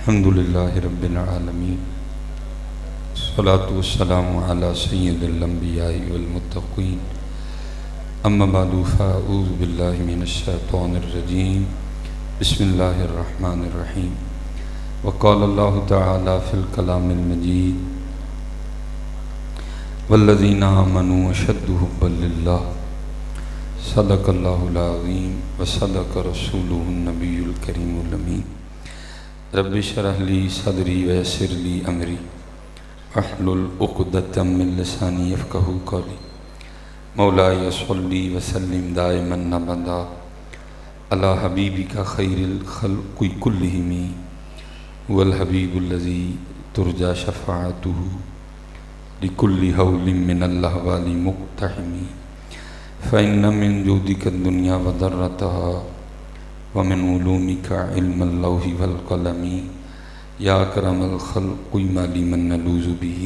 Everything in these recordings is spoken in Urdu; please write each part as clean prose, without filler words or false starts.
الحمدللہ رب العالمین والصلاة والسلام علی سید الانبیاء والمتقین اما بعد فاعوذ باللہ من الشیطان الرجیم بسم اللہ الرحمن الرحیم وقال اللہ تعالی فی الکلام المجید والذین آمنوا اشد حبا للہ صدق اللہ العظیم وصدق رسولہ النبی الکریم الامین رب اشرح لی صدری ویسر لی امری واحلل عقدۃ من لسانی یفقہوا قولی مولاي صلی وسلم دائما ابدا علی حبیبک خیر الخلق کلہم هو الحبیب الذی ترجى شفاعته لكل حول من الاحوال مقتحم فإن من جودك الدنيا وضرتها ومن علومك علم اللوح والقلم یا اکرم الخلق ما لی من نلوذ به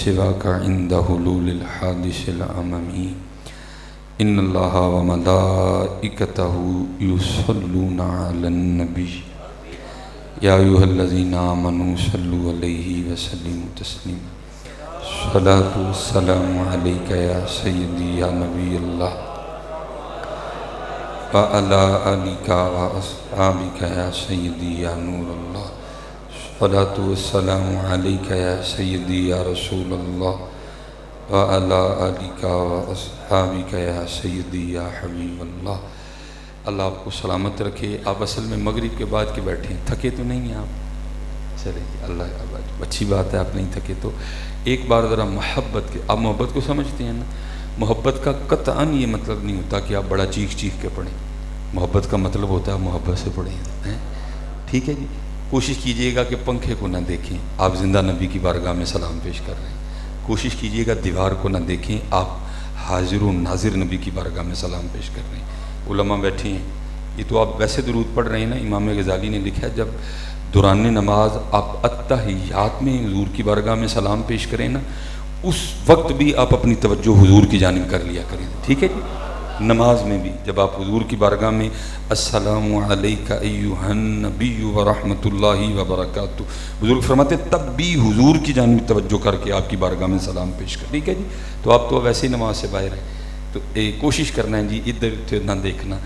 سواک عند حلول الحادث العمم ان اللہ وملائکتہ یصلون علی النبی یا ایھا الذین آمنوا صلوا علیہ وسلموا تسلیما الصلاۃ والسلام علیک یا سیدی یا نبی اللہ وعلی آلک واصحابک یا سیدی یا نور اللہ الصلاۃ والسلام علیک یا سیدی یا رسول اللہ وعلی آلک واصحابک یا سیدی یا حبیب اللہ۔ اللہ آپ کو سلامت رکھے۔ آپ اصل میں مغرب کے بعد کے بیٹھے ہیں، تھکے تو نہیں ہیں آپ؟ چلے اللہ اچھی بات ہے، آپ نہیں تھکے تو ایک بار ذرا محبت کے، آپ محبت کو سمجھتے ہیں نا؟ محبت کا قطعاً یہ مطلب نہیں ہوتا کہ آپ بڑا چیخ کے پڑھیں، محبت کا مطلب ہوتا ہے محبت سے پڑھیں، ٹھیک ہے جی؟ کوشش کیجئے گا کہ پنکھے کو نہ دیکھیں، آپ زندہ نبی کی بارگاہ میں سلام پیش کر رہے ہیں۔ کوشش کیجئے گا دیوار کو نہ دیکھیں، آپ حاضر و ناظر نبی کی بارگاہ میں سلام پیش کر رہے ہیں۔ علماء بیٹھے ہیں، یہ تو آپ ویسے درود پڑھ رہے ہیں نا، امام غزالی نے لکھا ہے جب دوران نماز آپ التحیات میں حضور کی بارگاہ میں سلام پیش کریں نا، اس وقت بھی آپ اپنی توجہ حضور کی جانب کر لیا کریں، ٹھیک ہے جی؟ نماز میں بھی جب آپ حضور کی بارگاہ میں السلام علیک ایھا النبی ورحمۃ اللہ وبرکاتہ، بزرگ فرماتے تب بھی حضور کی جانب توجہ کر کے آپ کی بارگاہ میں سلام پیش کر، ٹھیک ہے جی؟ تو آپ تو ویسے ہی نماز سے باہر ہیں، تو کوشش کرنا ہے جی ادھر ادھر نہ دیکھنا،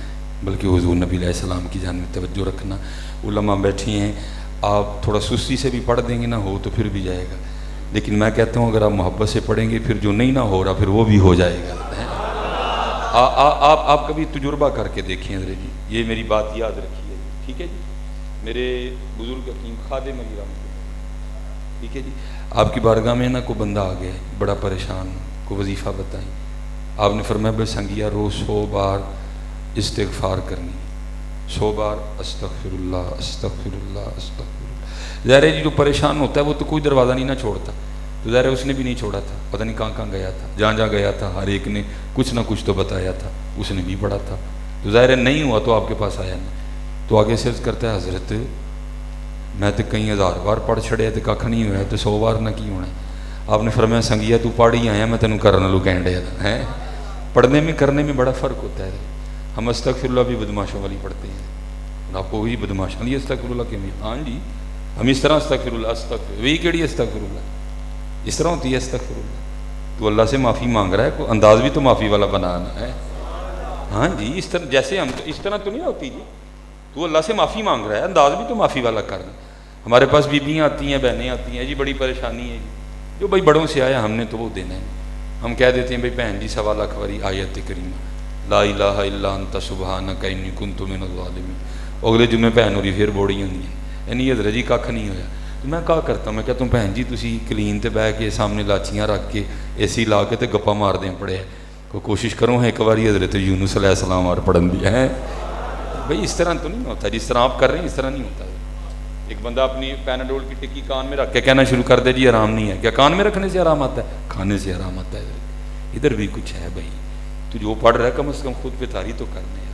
بلکہ حضور نبی علیہ السلام کی جانب توجہ رکھنا۔ علماء بیٹھی ہیں، آپ تھوڑا سستی سے بھی پڑھ دیں گے نہ ہو تو پھر بھی جائے گا، لیکن میں کہتا ہوں اگر آپ محبت سے پڑھیں گے پھر جو نہیں نہ ہو رہا پھر وہ بھی ہو جائے گا۔ آپ کبھی تجربہ کر کے دیکھیں حضرت جی، یہ میری بات یاد رکھیے، ٹھیک ہے جی؟ میرے بزرگ حکیم خادم علی رحمۃ اللہ، ٹھیک ہے جی؟ آپ کی بارگاہ میں نا کوئی بندہ آ گیا ہے بڑا پریشان، کو وظیفہ بتائیں، آپ نے فرمایا بھائی سنگیا روز 100 بار استغفار کرنی، 100 بار استغفر اللہ استغفر اللہ استغفر اللہ۔ ظاہر ہے جی جو پریشان ہوتا ہے وہ تو کوئی دروازہ نہیں نہ چھوڑتا، تو ظاہر ہے اس نے بھی نہیں چھوڑا تھا، پتہ نہیں کہاں گیا تھا، جہاں گیا تھا ہر ایک نے کچھ نہ کچھ تو بتایا تھا، اس نے بھی پڑھا تھا، تو ظاہر ہے نہیں ہوا تو آپ کے پاس آیا نہیں، تو آگے سے عرض کرتا ہے حضرت میں تو کئی 1000 بار پڑھ چھڑے تو کھ نہیں ہوا تو 100 بار نہ کی ہونا ہے۔ آپ نے فرمایا سنگیا تو پڑھ ہی آیا، میں تینوں کرنا لو کہن ڈیا تھا، ہے پڑھنے میں کرنے میں بڑا فرق ہوتا ہے۔ ہم استغفر اللہ بھی بدماشوں والی پڑھتے ہیں، آپ کو وہی بدماشوں والی استغفر اللہ کے میں، ہاں جی ہم اس طرح استغفر اللہ استغفر، وہی کیڑی استغفر اللہ اس طرح ہوتی ہے استغفر اللہ؟ تو اللہ سے معافی مانگ رہا ہے، کوئی انداز بھی تو معافی والا بنانا ہے، ہاں جی اس طرح جیسے ہم اس طرح تو نہیں ہوتی جی، تو اللہ سے معافی مانگ رہا ہے، انداز بھی تو معافی والا کرنا۔ ہمارے پاس بیویاں آتی ہیں، بہنیں آتی ہیں، جی بڑی پریشانی ہے جی، جو بھائی بڑوں سے آیا ہم نے تو وہ دینا ہے، ہم کہہ دیتے ہیں بھائی بہن جی 1.25 لاکھ واری آیت کریمہ لا الہ الا انت سبحانک انی کنت من الظالمین، اگلے جمعے بہن ہوری پھر بوڑی ہوندی ہیں، یعنی حضرت جی کھ نہیں ہویا، تو میں کہا کرتا ہوں، میں کہتا ہوں بہن جی تسی کلین تے بہ کے سامنے لاچیاں رکھ کے اے سی لا کے تے گپا مار دیں پڑے، کوئی کوشش کرو ایک باری حضرت یونس علیہ السلام اور پڑھن دی ہے بھائی، اس طرح تو نہیں ہوتا جس طرح آپ کر رہے ہیں، اس طرح نہیں ہوتا۔ ایک بندہ اپنی پیناڈول کی ٹکی کان میں رکھ کے کہنا شروع کر دے جی آرام نہیں ہے، کیا کان میں رکھنے سے آرام آتا ہے؟ کھانے سے آرام آتا ہے، ادھر بھی کچھ ہے بھائی، تو جو پڑھ رہا ہے کم از کم خود پہ تاری تو کرنے ہے،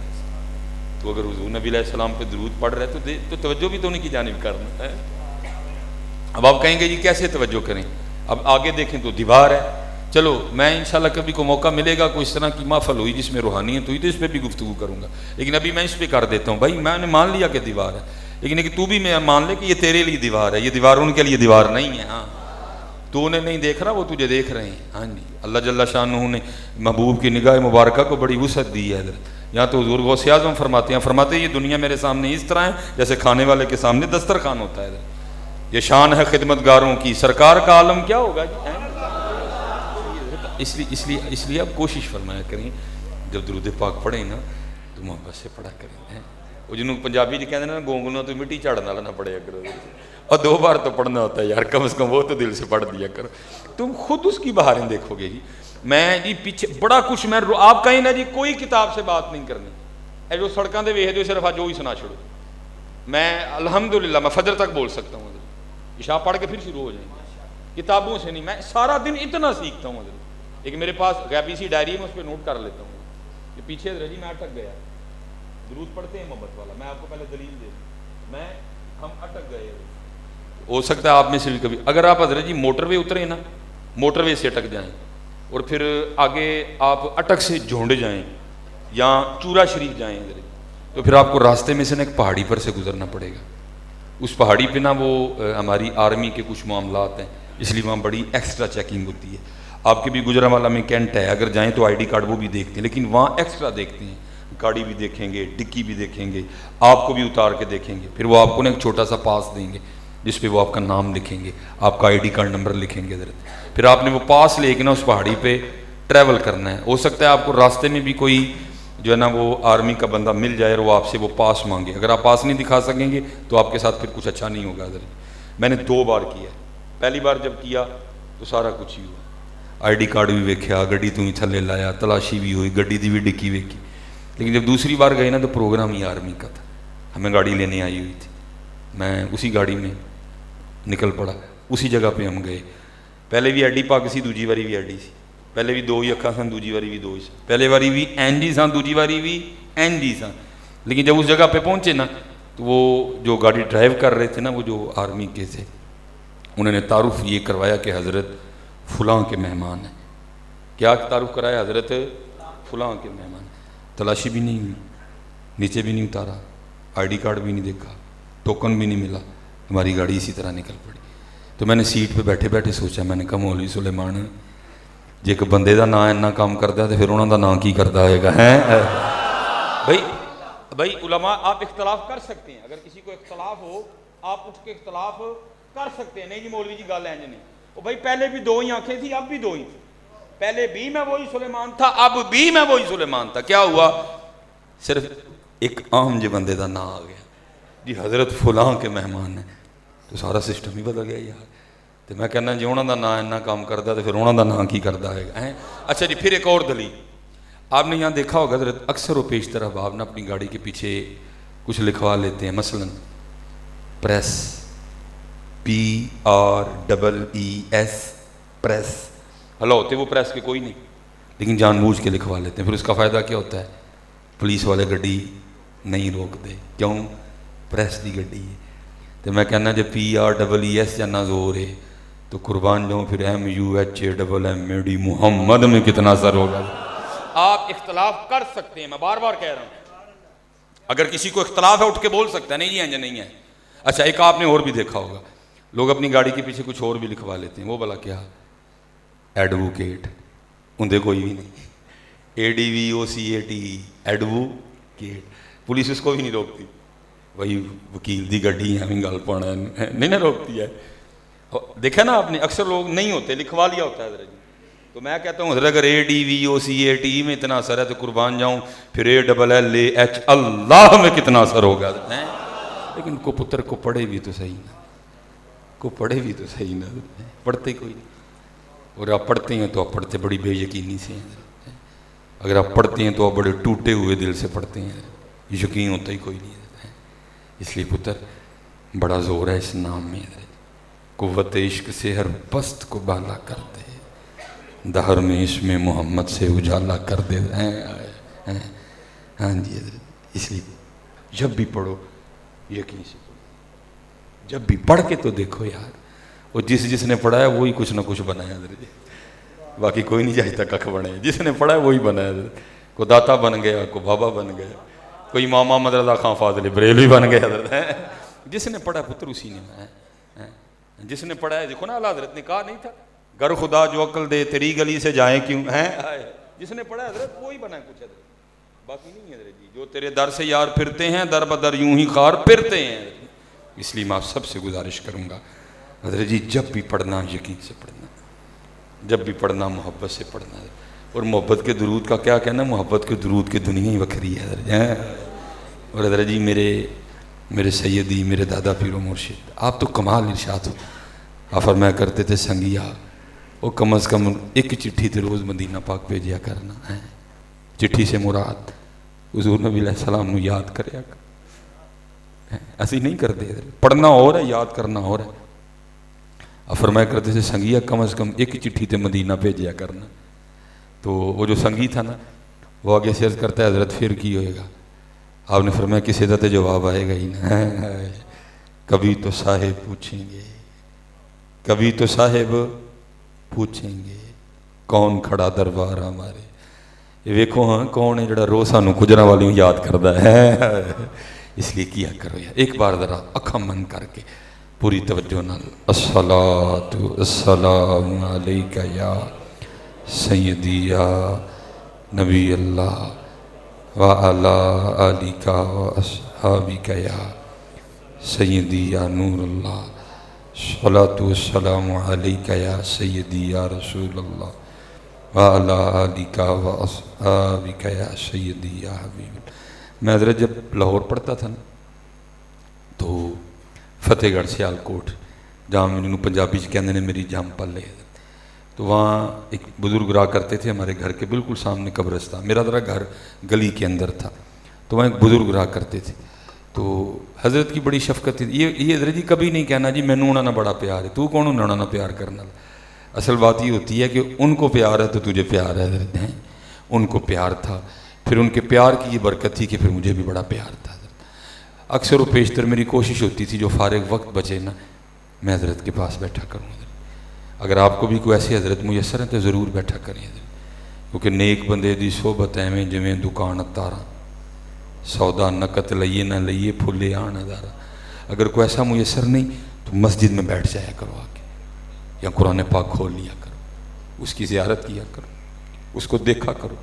تو اگر حضور نبی علیہ السلام پہ درود پڑھ رہا ہے تو توجہ بھی تو ان کی جانب کرنا ہے۔ اب آپ کہیں گے جی کیسے توجہ کریں؟ اب آگے دیکھیں تو دیوار ہے، چلو میں انشاءاللہ کبھی کو موقع ملے گا کوئی اس طرح کی محفل ہوئی جس میں روحانیت ہوئی تو اس پہ بھی گفتگو کروں گا، لیکن ابھی میں اس پہ کر دیتا ہوں۔ بھائی میں نے مان لیا کہ دیوار ہے، لیکن کہ تو بھی میں مان لے کہ یہ تیرے لیے دیوار ہے, یہ دیوار ان کے لیے دیوار نہیں ہے. ہاں تو انہیں نہیں دیکھ رہا, وہ تجھے دیکھ رہے ہیں. ہاں جی, اللہ جل شانہ نے محبوب کی نگاہ مبارکہ کو بڑی وسعت دی ہے. یہاں تو حضور غوث اعظم فرماتے ہیں یہ دنیا میرے سامنے اس طرح ہے جیسے کھانے والے کے سامنے دسترخوان ہوتا ہے. یہ شان ہے خدمت گاروں کی, سرکار کا عالم کیا ہوگا جی. اس لیے آپ کوشش فرمایا کریں جب درود پاک پڑھیں نا تو محبت سے پڑھا کریں. وہ جنہوں پنجابی جی کہتے ہیں نا گونگلوں تو مٹی چاڑھنے والا نہ پڑھیا کرو, اور 2 بار تو پڑھنا ہوتا ہے یار, کم از کم وہ تو دل سے پڑھ دیا کرو, تم خود اس کی بہاریں دیکھو گے جی. میں جی پیچھے بڑا کچھ میں آپ کہیں نا جی کوئی کتاب سے بات نہیں کرنی, اے جو سڑکوں دے ویکھ دے صرف آج وہی سنا چھوڑو. میں الحمدللہ میں فجر تک بول سکتا ہوں, عشاء پڑھ کے پھر شروع ہو جائیں گے, کتابوں سے نہیں. میں سارا دن اتنا سیکھتا ہوں. ایک میرے پاس غیبی سی ڈائری ہے, میں اس پہ نوٹ کر لیتا ہوں کہ پیچھے رجی میں اٹک گیا, درود پڑھتے ہیں محبت والا, میں آپ کو پہلے دلیل دے دوں, ہم اٹک گئے. ہو سکتا ہے آپ میں سے بھی کبھی اگر آپ حضرت جی موٹر وے اترے نا, موٹر وے سے اٹک جائیں اور پھر آگے آپ اٹک سے جھونڈ جائیں یا چورا شریف جائیں ادھر, تو پھر آپ کو راستے میں سے نا ایک پہاڑی پر سے گزرنا پڑے گا. اس پہاڑی پہ نا وہ ہماری آرمی کے کچھ معاملات ہیں, اس لیے وہاں بڑی ایکسٹرا چیکنگ ہوتی ہے. آپ کے بھی گجرانوالہ میں کینٹ ہے, اگر جائیں تو ID کارڈ وہ بھی دیکھتے ہیں, لیکن وہاں ایکسٹرا دیکھتے ہیں, گاڑی بھی دیکھیں گے, ڈکی بھی دیکھیں گے, آپ کو بھی اتار کے دیکھیں گے. پھر وہ آپ کو نا ایک چھوٹا سا پاس دیں گے جس پہ وہ آپ کا نام لکھیں گے, آپ کا ID کارڈ نمبر لکھیں گے ادھر. پھر آپ نے وہ پاس لے کے نا اس پہاڑی پہ ٹریول کرنا ہے. ہو سکتا ہے آپ کو راستے میں بھی کوئی جو ہے نا وہ آرمی کا بندہ مل جائے اور وہ آپ سے وہ پاس مانگے. اگر آپ پاس نہیں دکھا سکیں گے تو آپ کے ساتھ پھر کچھ اچھا نہیں ہوگا. ادھر میں نے 2 بار کیا ہے. پہلی بار جب کیا تو سارا کچھ ہی ہوا, ID کارڈ بھی ویکھیا, گڈی تو ہی تھلے لایا, تلاشی بھی ہوئی, گڈی دی بھی ڈکی ویکھی. لیکن جب دوسری بار گئے نا تو پروگرام ہی آرمی کا تھا, ہمیں گاڑی لینے آئی ہوئی تھی, میں اسی گاڑی میں نکل پڑا, اسی جگہ پہ ہم گئے. پہلے بھی ID پاک سی, دوجی باری بھی ID سی, پہلے بھی 2 ہی اکھاں سن, دوجی باری بھی 2 ہی سن, پہلے باری بھی این جی سن, دوجی باری بھی این جی سن. لیکن جب اس جگہ پہ پہنچے نا تو وہ جو گاڑی ڈرائیو کر رہے تھے نا, وہ جو آرمی کے تھے, انہوں نے تعارف یہ کروایا کہ حضرت فلاں کے مہمان ہیں. کیا تعارف کرایا؟ حضرت فلاں کے مہمان. تلاشی بھی نہیں ہوئی, نیچے بھی نہیں اتارا, ID کارڈ بھی نہیں دیکھا, ٹوکن بھی نہیں ملا, ہماری گاڑی اسی طرح نکل پڑی. تو میں نے سیٹ پہ بیٹھے بیٹھے سوچا, میں نے کہا مولوی سلیمان جے ایک بندے دا نام اتنا کام کرتا ہے تو پھر انہوں دا نام کی کرتا ہوئے گا. بھائی علماء آپ اختلاف کر سکتے ہیں, اگر کسی کو اختلاف ہو آپ اٹھ کے اختلاف کر سکتے ہیں. نہیں جی مولوی جی گل ہے نہیں, وہ بھائی پہلے بھی 2 ہی آنکھیں تھی, اب بھی 2 ہی تھی, پہلے بھی میں وہی سلیمان تھا, اب بھی میں وہی سلیمان تھا. کیا ہوا؟ صرف ایک عام جو بندے دا نام آ گیا جی, حضرت فلاں کے مہمان ہیں, تو سارا سسٹم ہی بدل گیا یار. تو میں کہنا جی انہوں دا نام اتنا کام کرتا تو پھر انہوں دا نام کی کرتا ہے گا. اچھا جی, پھر ایک اور دلیل آپ نے یہاں دیکھا ہوگا, حضرت اکثر و پیش طرف آپ نے اپنی گاڑی کے پیچھے کچھ لکھوا لیتے ہیں, مثلا پریس, PREES پریس. ہلا ہوتے وہ پریس کے کوئی نہیں, لیکن جان بوجھ کے لکھوا لیتے ہیں. پھر اس کا فائدہ کیا ہوتا ہے؟ پولیس والے گڈی نہیں روک دے, کیوں؟ پریس دی گڈی ہے. تو میں کہنا جب PREES جانا زور ہے تو قربان جاؤں پھر MUHAMMAD محمد میں کتنا اثر ہوگا. آپ اختلاف کر سکتے ہیں, میں بار بار کہہ رہا ہوں, اگر کسی کو اختلاف ہے اٹھ کے بول سکتا ہے, نہیں جی ہاں نہیں ہے. اچھا ایک آپ نے اور بھی دیکھا ہوگا, لوگ اپنی گاڑی کے پیچھے کچھ اور بھی لکھوا لیتے ہیں. وہ بلا کیا؟ ایڈوکیٹ. اندے کوئی بھی نہیں, ADVOCAT ایڈوکیٹ. پولیس اس کو بھی نہیں روکتی, وہی وکیل دی گڈی ہے, ہمیں گل پانا نہیں نہ روکتی ہے. دیکھا نا آپ نے, اکثر لوگ نہیں ہوتے, لکھوا لیا ہوتا ہے حضرت جی. تو میں کہتا ہوں حضرت اگر ADVOCAT میں اتنا اثر ہے تو قربان جاؤں پھر ALLAH اللہ میں کتنا اثر ہوگا. لیکن کو پتر کو پڑھے بھی تو صحیح نا, کو پڑھے بھی تو صحیح نا, پڑھتے کوئی نہیں. اور آپ پڑھتے ہیں تو آپ پڑھتے بڑی بے یقینی سے ہیں, اگر آپ پڑھتے ہیں تو آپ بڑے ٹوٹے ہوئے دل سے پڑھتے ہیں, یقین ہوتا ہی کوئی نہیں. اس لیے پتر بڑا زور ہے اس نام میں, قوت عشق سے ہر پست کو بالا کر دے, دہر میں اس میں محمد سے اجالا کر دے. ہاں جی حضرت, اس لیے جب بھی پڑھو یقین سے پڑھو, جب بھی پڑھ کے تو دیکھو یار, وہ جس نے پڑھا ہے وہی کچھ نہ کچھ بنایا حضرت. باقی کوئی نہیں چاہتا ککھ بنے, جس نے پڑھا ہے وہی بنایا حضرت. کو داتا بن گیا, کو بابا بن گیا, کوئی ماما مدرسہ خان فاضل بریلوی بن گیا حضرت. جس نے پڑھا پتر اسی نے جس نے پڑھا ہے. دیکھو نا اعلیٰ حضرت نے کہا نہیں تھا گر خدا جو عقل دے تیری گلی سے جائیں کیوں ہیں. جس نے پڑھا حضرت وہی بنا ہے کچھ حضرت, باقی نہیں حضرت جی. جو تیرے در سے یار پھرتے ہیں در بدر یوں ہی خار پھرتے ہیں. اس لیے میں آپ سب سے گزارش کروں گا حضرت جی جب بھی پڑھنا یقین سے پڑھنا, جب بھی پڑھنا محبت سے پڑھنا. اور محبت کے درود کا کیا کہنا, محبت کے درود کی دنیا ہی وکھری ہے حضرت. اور حضرت جی میرے سیدی میرے دادا پیر و مرشد آپ تو کمال ارشاد ہو. آپ فرمایا کرتے تھے سنگیا وہ کم از کم ایک چٹھی تے روز مدینہ پاک بھیجیا کرنا ہے. چٹھی سے مراد حضور نبی علیہ السلام نو یاد کریا کر, ایسی نہیں کر دے. پڑھنا اور ہے یاد کرنا اور ہے. آپ فرمایا کرتے تھے سنگیا کم از کم ایک چٹھی تے مدینہ بھیجیا کرنا. تو وہ جو سنگی تھا نا وہ آگے سے عرض کرتا ہے حضرت پھر کی ہوئے گا. آپ نے فرمایا کسی دا تے جواب آئے گا ہی نا. کبھی تو صاحب پوچھیں گے, کبھی تو صاحب پوچھیں گے کون کھڑا دربار ہمارے. یہ ویکھو ہاں کون ہے جڑا روز سانو کجرا والیوں یاد کردا ہے. اس لیے کیا کرو یار ایک بار ذرا اکھاں من کر کے پوری توجہ نال الصلاۃ والسلام علیکہ یا سیدی یا نبی اللہ وعلی آلکہ واصحابکہ یا سیدی یا نور اللہ الصلاۃ والسلام علیکہ یا سیدی یا رسول اللہ وعلی آلکہ واصحابکہ یا سیدی یا حبیب اللہ. میں حضرت جب لاہور پڑھتا تھا نا تو فتح گڑھ سیال کوٹ جہاں میں پنجابی کہندے نے میری جام پلے, تو وہاں ایک بزرگ رہا کرتے تھے ہمارے گھر کے بالکل سامنے قبرستان. میرا ذرا گھر گلی کے اندر تھا تو وہاں ایک بزرگ رہا کرتے تھے. تو حضرت کی بڑی شفقت تھی. یہ حضرت جی کبھی نہیں کہنا جی مینوں انہاں نہ بڑا پیار ہے, تو کون انہاں نہ پیار کرنا. اصل بات یہ ہوتی ہے کہ ان کو پیار ہے تو تجھے پیار ہے حضرت. ان کو پیار تھا, پھر ان کے پیار کی یہ برکت تھی کہ پھر مجھے بھی بڑا پیار تھا. اکثر و بیشتر میری کوشش ہوتی تھی جو فارغ وقت بچے نا میں حضرت کے پاس بیٹھا کروں. اگر آپ کو بھی کوئی ایسی حضرت میسر ہیں تو ضرور بیٹھا کریں حضرت, کیونکہ نیک بندے دی صحبت ایویں جویں دکان تاراں سودا نقد لئیے نہ لئیے پھلے آن ہزارہ. اگر کوئی ایسا میسر نہیں تو مسجد میں بیٹھ جایا کرو آ کے, یا قرآن پاک کھول لیا کرو, اس کی زیارت کیا کرو, اس کو دیکھا کرو,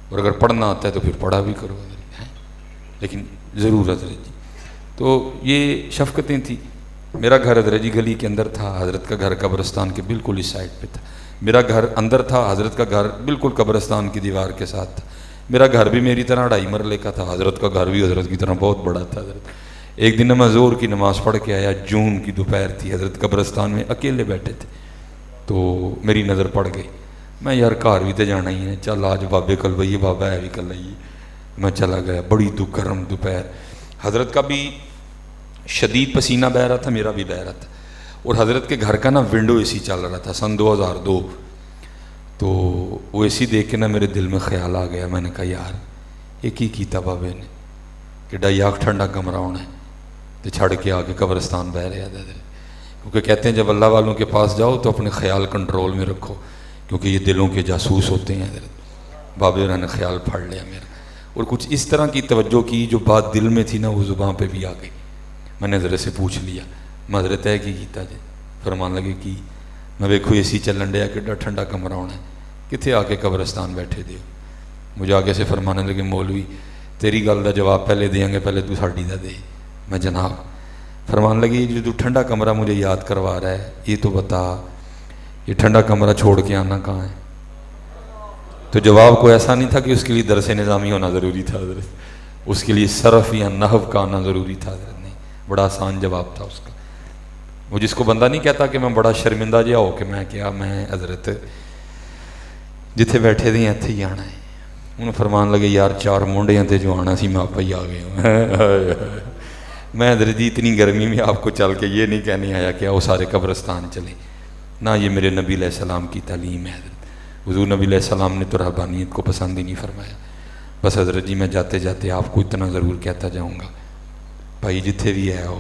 اور اگر پڑھنا آتا ہے تو پھر پڑھا بھی کرو حضرت. لیکن ضرور حضرت جی تو یہ شفقتیں تھیں. میرا گھر حضرت جی گلی کے اندر تھا, حضرت کا گھر قبرستان کے بالکل اس سائڈ پہ تھا. میرا گھر اندر تھا, حضرت کا گھر بالکل قبرستان کی دیوار کے ساتھ تھا. میرا گھر بھی میری طرح 2.5 مرلے کا تھا, حضرت کا گھر بھی حضرت کی طرح بہت بڑا تھا. حضرت ایک دن میں ظہر کی نماز پڑھ کے آیا, جون کی دوپہر تھی, حضرت قبرستان میں اکیلے بیٹھے تھے. تو میری نظر پڑ گئی, میں یار گھر بھی تو جانا ہی ہے, چل آج بابے کل بھائی بابا ہے بھی کل آئیے. میں چلا گیا, بڑی گرم دوپہر, حضرت کا بھی شدید پسینہ بہہ رہا تھا, میرا بھی بہہ رہا تھا. اور حضرت کے گھر کا نا ونڈو اے سی چل رہا تھا سن 2002. تو وہ اے سی دیکھ کے نا میرے دل میں خیال آ گیا. میں نے کہا یار یہ کی کیتا بابے نے کہ ڈائی آگ ٹھنڈا کمرہ ہونا ہے تو چھڑ کے آ کے قبرستان بہ رہے حضرت. کیونکہ کہتے ہیں جب اللہ والوں کے پاس جاؤ تو اپنے خیال کنٹرول میں رکھو, کیونکہ یہ دلوں کے جاسوس ہوتے ہیں حضرت. بابے نے خیال پھاڑ لیا میرا, اور کچھ اس طرح کی توجہ کی جو بات دل میں تھی نا وہ زبان پہ بھی آ گئی. میں نے حضرت سے پوچھ لیا, میں حضرت ہے کی کیتا جی؟ فرمان لگے کی میں ویکھو اے سی چلن ڈیا کہ ٹھنڈا کمرہ ہونا ہے, کتنے آ کے قبرستان بیٹھے دیو. مجھے آگے سے فرمانے لگے مولوی تیری گل دا جواب پہلے دیں گے, پہلے تو ساڈی دا دے. میں جناب. فرمان لگی جو تو ٹھنڈا کمرہ مجھے یاد کروا رہا ہے یہ تو بتا یہ ٹھنڈا کمرہ چھوڑ کے آنا کہاں ہے؟ تو جواب کو ایسا نہیں تھا کہ اس کے لیے درس نظامی ہونا ضروری تھا حضرت, اس کے لیے صرف یا نحو کا آنا ضروری تھا حضرت. نہیں, بڑا آسان جواب تھا اس کا. وہ جس کو بندہ نہیں کہتا کہ میں بڑا شرمندہ جہا ہو کہ میں کیا میں حضرت جتھے بیٹھے دیں اتھے ہی آنا ہے. انہوں فرمان لگے یار 4 مونڈیاں تے جو آنا سی میں آپ ہی آ گئے ہوں. میں حضرت جی اتنی گرمی میں آپ کو چل کے یہ نہیں کہنے آیا کہ آؤ سارے قبرستان چلے نہ, یہ میرے نبی علیہ السلام کی تعلیم ہے حضرت. حضور نبی علیہ السلام نے تو رہبانیت کو پسند ہی نہیں فرمایا. بس حضرت جی میں جاتے جاتے آپ کو اتنا ضرور کہتا جاؤں گا بھائی جتھے بھی ہے ہو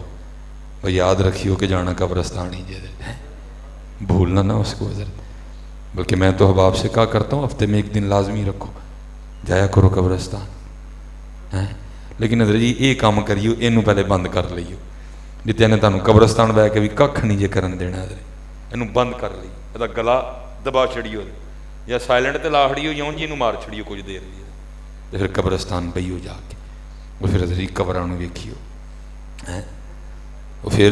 وہ یاد رکھیو کہ جانا قبرستان ہی حضرت ہے, بھولنا نہ اس کو حضرت. بلکہ میں تو احباب سے کہا کرتا ہوں ہفتے میں 1 دن لازمی رکھو, جایا کرو قبرستان. لیکن حضرت جی یہ کام کریو اینو پہلے بند کر لئیو. ਨਹੀਂ ਤੇ ਇਹਨੇ ਤੁਹਾਨੂੰ ਕਬਰਸਤਾਨ ਬਹਿ ਕੇ ਵੀ ਕੱਖ ਨਹੀਂ ਜੇ ਕਰਨ ਦੇਣਾ। ਇਹਨੂੰ ਬੰਦ ਕਰ ਲਈ, ਇਹਦਾ ਗਲਾ ਦਬਾ ਛੜੀਓ ਜਾਂ ਸਾਇਲੈਂਟ ਤੇ ਲਾ ਛੜੀਓ ਜਾਂ ਜੀ ਇਹਨੂੰ ਮਾਰ ਛੜੀਓ ਕੁਝ ਦੇਰ ਲਈ ਤੇ ਫਿਰ ਕਬਰਸਤਾਨ ਪਈਓ ਜਾ ਕੇ। ਉਹ ਫਿਰ ਅਸੀਂ ਕਬਰਾਂ ਨੂੰ ਵੇਖੀਓ ਹੈ, ਉਹ ਫਿਰ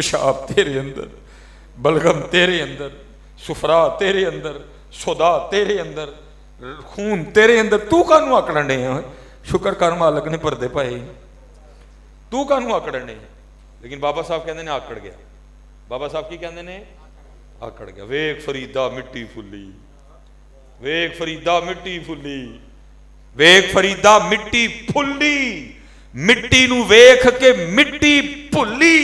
پیشاب تیرے اندر، بلغم تیرے اندر، سفرا تیرے اندر، صدا تیرے اندر، خون تیرے اندر، تو کانوں آکڑنے ہیں؟ شکر کر مالک نے پردے پائے، تو کانوں آکڑنے ہیں؟ لیکن بابا صاحب کہندے نے آکڑ گیا. بابا صاحب کی کہندے نے آکڑ گیا. ویکھ فریدا مٹی پھلی، ویکھ فریدا مٹی پھلی، ویکھ فریدا مٹی پھلی، مٹی نو ویکھ کے مٹی پھلی،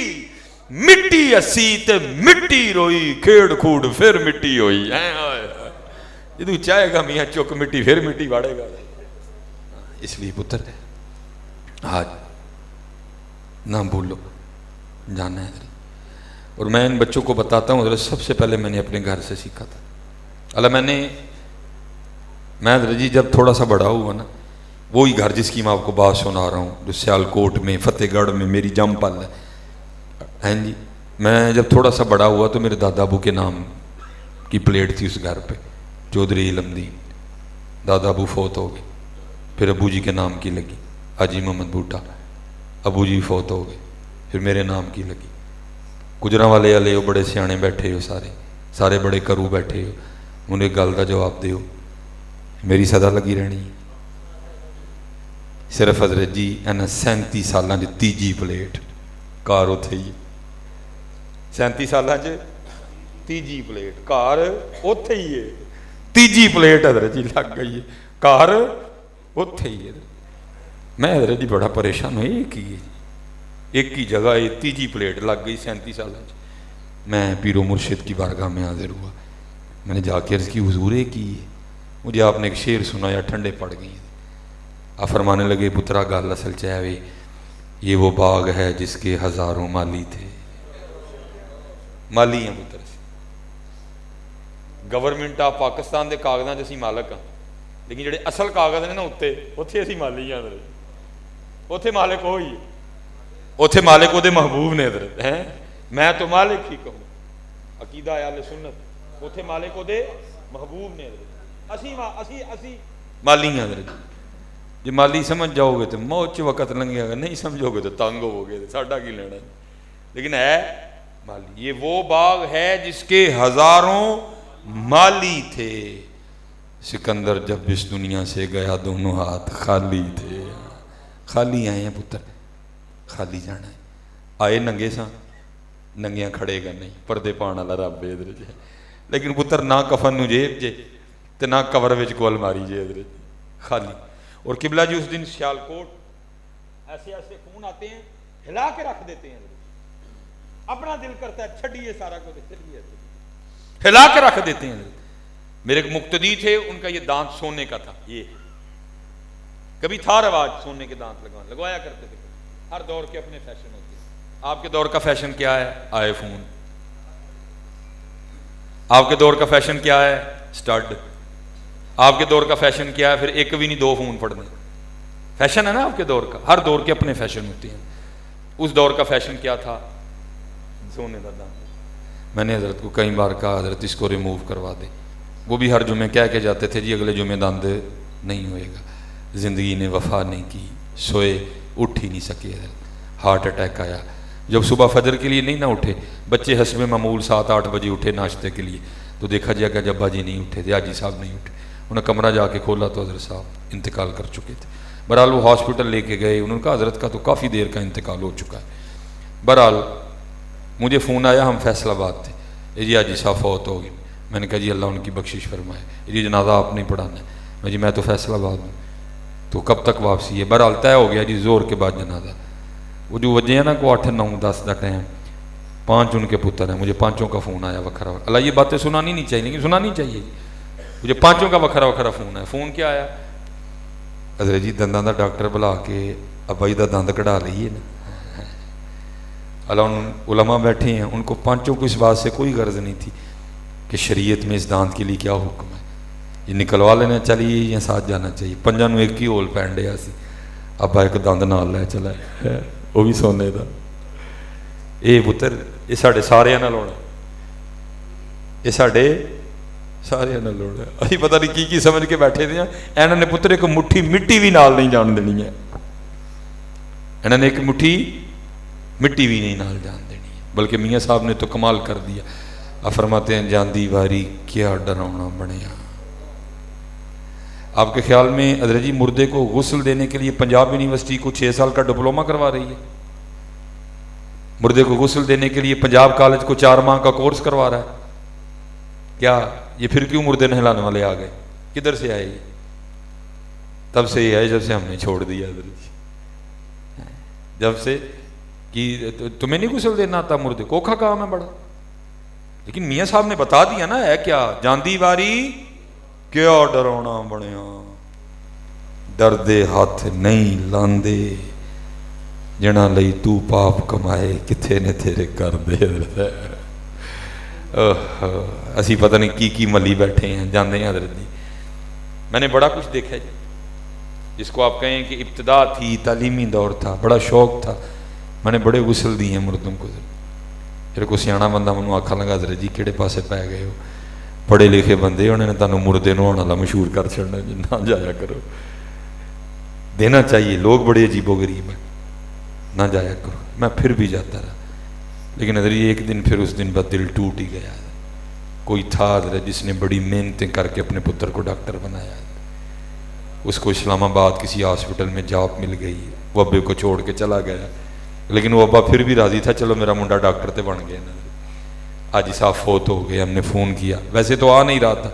مٹی اسی تے مٹی روئی، کھیڑ کھوڑ پھر مٹی ہوئی. جدو چاہے گا میاں چک مٹی پھر مٹی واڑے گا. اس لیے پتر آج نہ بھولو جانا ہے. اور میں ان بچوں کو بتاتا ہوں حضرت سب سے پہلے میں نے اپنے گھر سے سیکھا تھا. اللہ میں حضرت جی جب تھوڑا سا بڑا ہوا نا، وہی گھر جس کی میں آپ کو بات سنا رہا ہوں جو سیالکوٹ میں فتح گڑھ میں میری جم پل ہے جی. میں جب تھوڑا سا بڑا ہوا تو میرے دادا ابو کے نام کی پلیٹ تھی اس گھر پہ، چودھری علم دین. دادا ابو فوت ہو گئے، پھر ابو جی کے نام کی لگی حاجی محمد بوٹا. ابو جی فوت ہو گئے، پھر میرے نام کی لگی. گجراں والے والے ہو بڑے سیانے بیٹھے ہو، سارے بڑے کرو بیٹھے ہو. انہیں گل کا جواب دیو، میری صدا لگی رہنی صرف حضرت جی اینا 37 سالاں دی تیجی پلیٹ کار اتھے ہی. 37 سالاں چ تیجی پلیٹ کار اتھے ہی ہے. تیجی پلیٹ حضرت جی لگ گئی ہے، کار اتھے ہی ہے. میں حضرت جی بڑا پریشان ہوئی، ایک ہی جگہ یہ تیجی پلیٹ لگ گئی 37 سالاں چ. میں پیر و مرشد کی بارگاہ میں حاضر ہوا. میں نے جا کے عرض کی حضور کی مجھے آپ نے ایک شعر سنایا، ٹھنڈے پڑ گئی. آپ فرمانے لگے پترا گل اصل چاہے یہ وہ باغ ہے جس کے ہزاروں مالی تھے. مالی ہیں پتر سے، گورنمنٹ آف پاکستان دے کاغذاں اسی مالک ہاں، لیکن جڑے اصل کاغذ نے نا اتنے اسی مالی ہیں. اتنے مالک وہی ہے، اتنے مالک وہ محبوب نے حضرت ہیں. میں تو مالک ہی کہوں، عقیدہ اہل سنت، اتنے مالک وہ محبوب نے حضرت. اسی مالی ہیں حضرت. جی مالی سمجھ جاؤ گے تو موت وقت لنگے گا، نہیں سمجھو گے تو تنگ ہو گے، ساڈا کی لینا. لیکن ہے مالی. یہ وہ باغ ہے جس کے ہزاروں مالی تھے. سکندر جب اس دنیا سے گیا دونوں ہاتھ خالی تھے. خالی آئے ہیں پتر، خالی جانا ہے. آئے ننگے ساں، ننگیاں کھڑے گا نہیں، پردے پانا والا رب ادھر جے. لیکن پتر نہ کفن نو جیب جے تے نہ کور وچ کو الماری جے ادھر خالی. اور قبلہ جی اس دن سیالکوٹ ایسے ایسے خون آتے ہیں، ہلا کے رکھ دیتے ہیں. اپنا دل کرتا ہے چھڑیے سارا کو چلیے، ہلا کے رکھ دیتے ہیں. میرے ایک مقتدی تھے، ان کا یہ دانت سونے کا تھا. یہ کبھی تھا رواج سونے کے دانت لگوایا کرتے تھے. ہر دور کے اپنے فیشن ہوتے ہیں. آپ کے دور کا فیشن کیا ہے؟ آئی فون. آپ کے دور کا فیشن کیا ہے؟ سٹڈ. آپ کے دور کا فیشن کیا ہے؟ پھر ایک بھی نہیں 2 فون پڑھنے. فیشن ہے نا آپ کے دور کا. ہر دور کے اپنے فیشن ہوتے ہیں. اس دور کا فیشن کیا تھا؟ سونے کا دانت. میں نے حضرت کو کئی بار کہا حضرت اس کو ریموو کروا دے. وہ بھی ہر جمعے کہہ کے جاتے تھے جی اگلے جمعے دند نہیں ہوئے گا. زندگی نے وفا نہیں کی، سوئے اٹھ ہی نہیں سکے. ہارٹ اٹیک آیا. جب صبح فجر کے لیے نہیں نہ اٹھے، بچے حسب معمول 7-8 بجے اٹھے ناشتے کے لیے، تو دیکھا جائے کہ جب باجی نہیں اٹھے تھے، حاجی صاحب نہیں اٹھے. انہیں کمرہ جا کے کھولا تو حضرت صاحب انتقال کر چکے تھے. بہرحال وہ ہاسپٹل لے کے گئے. انہوں نے کہا حضرت کا تو کافی دیر کا انتقال ہو چکا ہے. بہرحال مجھے فون آیا، ہم فیصل آباد تھے، جی حاجی صاحب فوت ہو گئے. میں نے کہا جی اللہ ان کی بخشش فرمائے. جی جنازہ آپ نہیں پڑھانا ہے. میں تو فیصل آباد ہوں. تو کب تک واپسی ہے؟ بہرحال طے ہو گیا جی زور کے بعد جنازہ. وہ جو وجہ ہیں نا کو 8-9-10 کا ٹائم، 5 ان کے پتر ہیں. مجھے 5 کا فون آیا وکھرا. اللہ یہ باتیں سنانی نہیں چاہیے لیکن سنانی چاہیے. مجھے 5 کا وکھرا فون ہے. فون کیا آیا؟ حضرت جی دنداں دا ڈاکٹر بلا کے ابا جی دا دند کڑا لئیے نا. اللہ علماء بیٹھے ہیں، ان کو 5 کو اس بات سے کوئی غرض نہیں تھی کہ شریعت میں اس دانت کے لیے کیا حکم ہے. یہ نکلوا لینا چاہیے یا ساتھ جانا چاہیے. 5 ایک ہی ہول پہن ڈیا سی. ابا ایک دند نال لے چلا ہے، وہ بھی سونے دا. اے پتر یہ سارے سارے نال ہونا، یہ سارے سارے نال ہونا. ابھی پتہ نہیں کی سمجھ کے بیٹھے تھے. انہوں نے پتر ایک مٹھی مٹی بھی نال نہیں جان دینی ہے. انہوں نے ایک مٹھی مٹی بھی نہیں نال جان دینی ہے. بلکہ میاں صاحب نے تو کمال کر دیا. آپ فرماتے ہیں جاندی واری کیا ڈراؤنا بنیا. آپ کے خیال میں حضرت جی مردے کو غسل دینے کے لیے پنجاب یونیورسٹی کو 6 سال کا ڈپلومہ کروا رہی ہے؟ مردے کو غسل دینے کے لیے پنجاب کالج کو 4 ماہ کا کورس کروا رہا ہے کیا؟ یہ پھر کیوں مردے نہلانے والے آ گئے؟ کدھر سے آئے یہ؟ تب سے یہ آئے جب سے ہم نے چھوڑ دیا حضرت جی. جب سے کہ تمہیں نہیں غسل دینا آتا مردے کو، اوکھا کام ہے بڑا. لیکن میاں صاحب نے بتا دیا نا ہے کیا؟ جاندی واری کیا ڈراؤنا بنیا، درد ہاتھ نہیں لاندے جنا لئی تو پاپ کمائے کتھے نے تیرے کر دے. اسی پتہ نہیں کی ملی بیٹھے ہیں جاندے ہیں حضرت جی. میں نے بڑا کچھ دیکھا جی، جس کو آپ کہیں کہ ابتدا تھی، تعلیمی دور تھا، بڑا شوق تھا. میں نے بڑے غسل دیے ہیں مردوں کو. پھر کوئی سیاح بندہ مجھے آکھن لگا حضرت جی کہڑے پاسے پی گئے ہو، پڑھے لکھے بندے انہوں نے تمہیں مردے نہاؤن والا مشہور کر چھڑنا جی، نہ جایا کرو. دینا چاہیے، لوگ بڑے عجیب و غریب ہیں، نہ جایا کرو. میں پھر بھی جاتا رہا. لیکن حضرت ایک دن پھر اس دن بعد دل ٹوٹ ہی گیا. کوئی تھا حضرت جس نے بڑی محنتیں کر کے اپنے پتر کو ڈاکٹر بنایا. اس کو اسلام آباد کسی ہاسپٹل میں جاب مل گئی، وہ ابے کو چھوڑ کے چلا گیا. لیکن وہ ابا پھر بھی راضی تھا، چلو میرا منڈا ڈاکٹر تے بن گیا. حاجی صاحب فوت ہو گئے. ہم نے فون کیا، ویسے تو آ نہیں رہا تھا.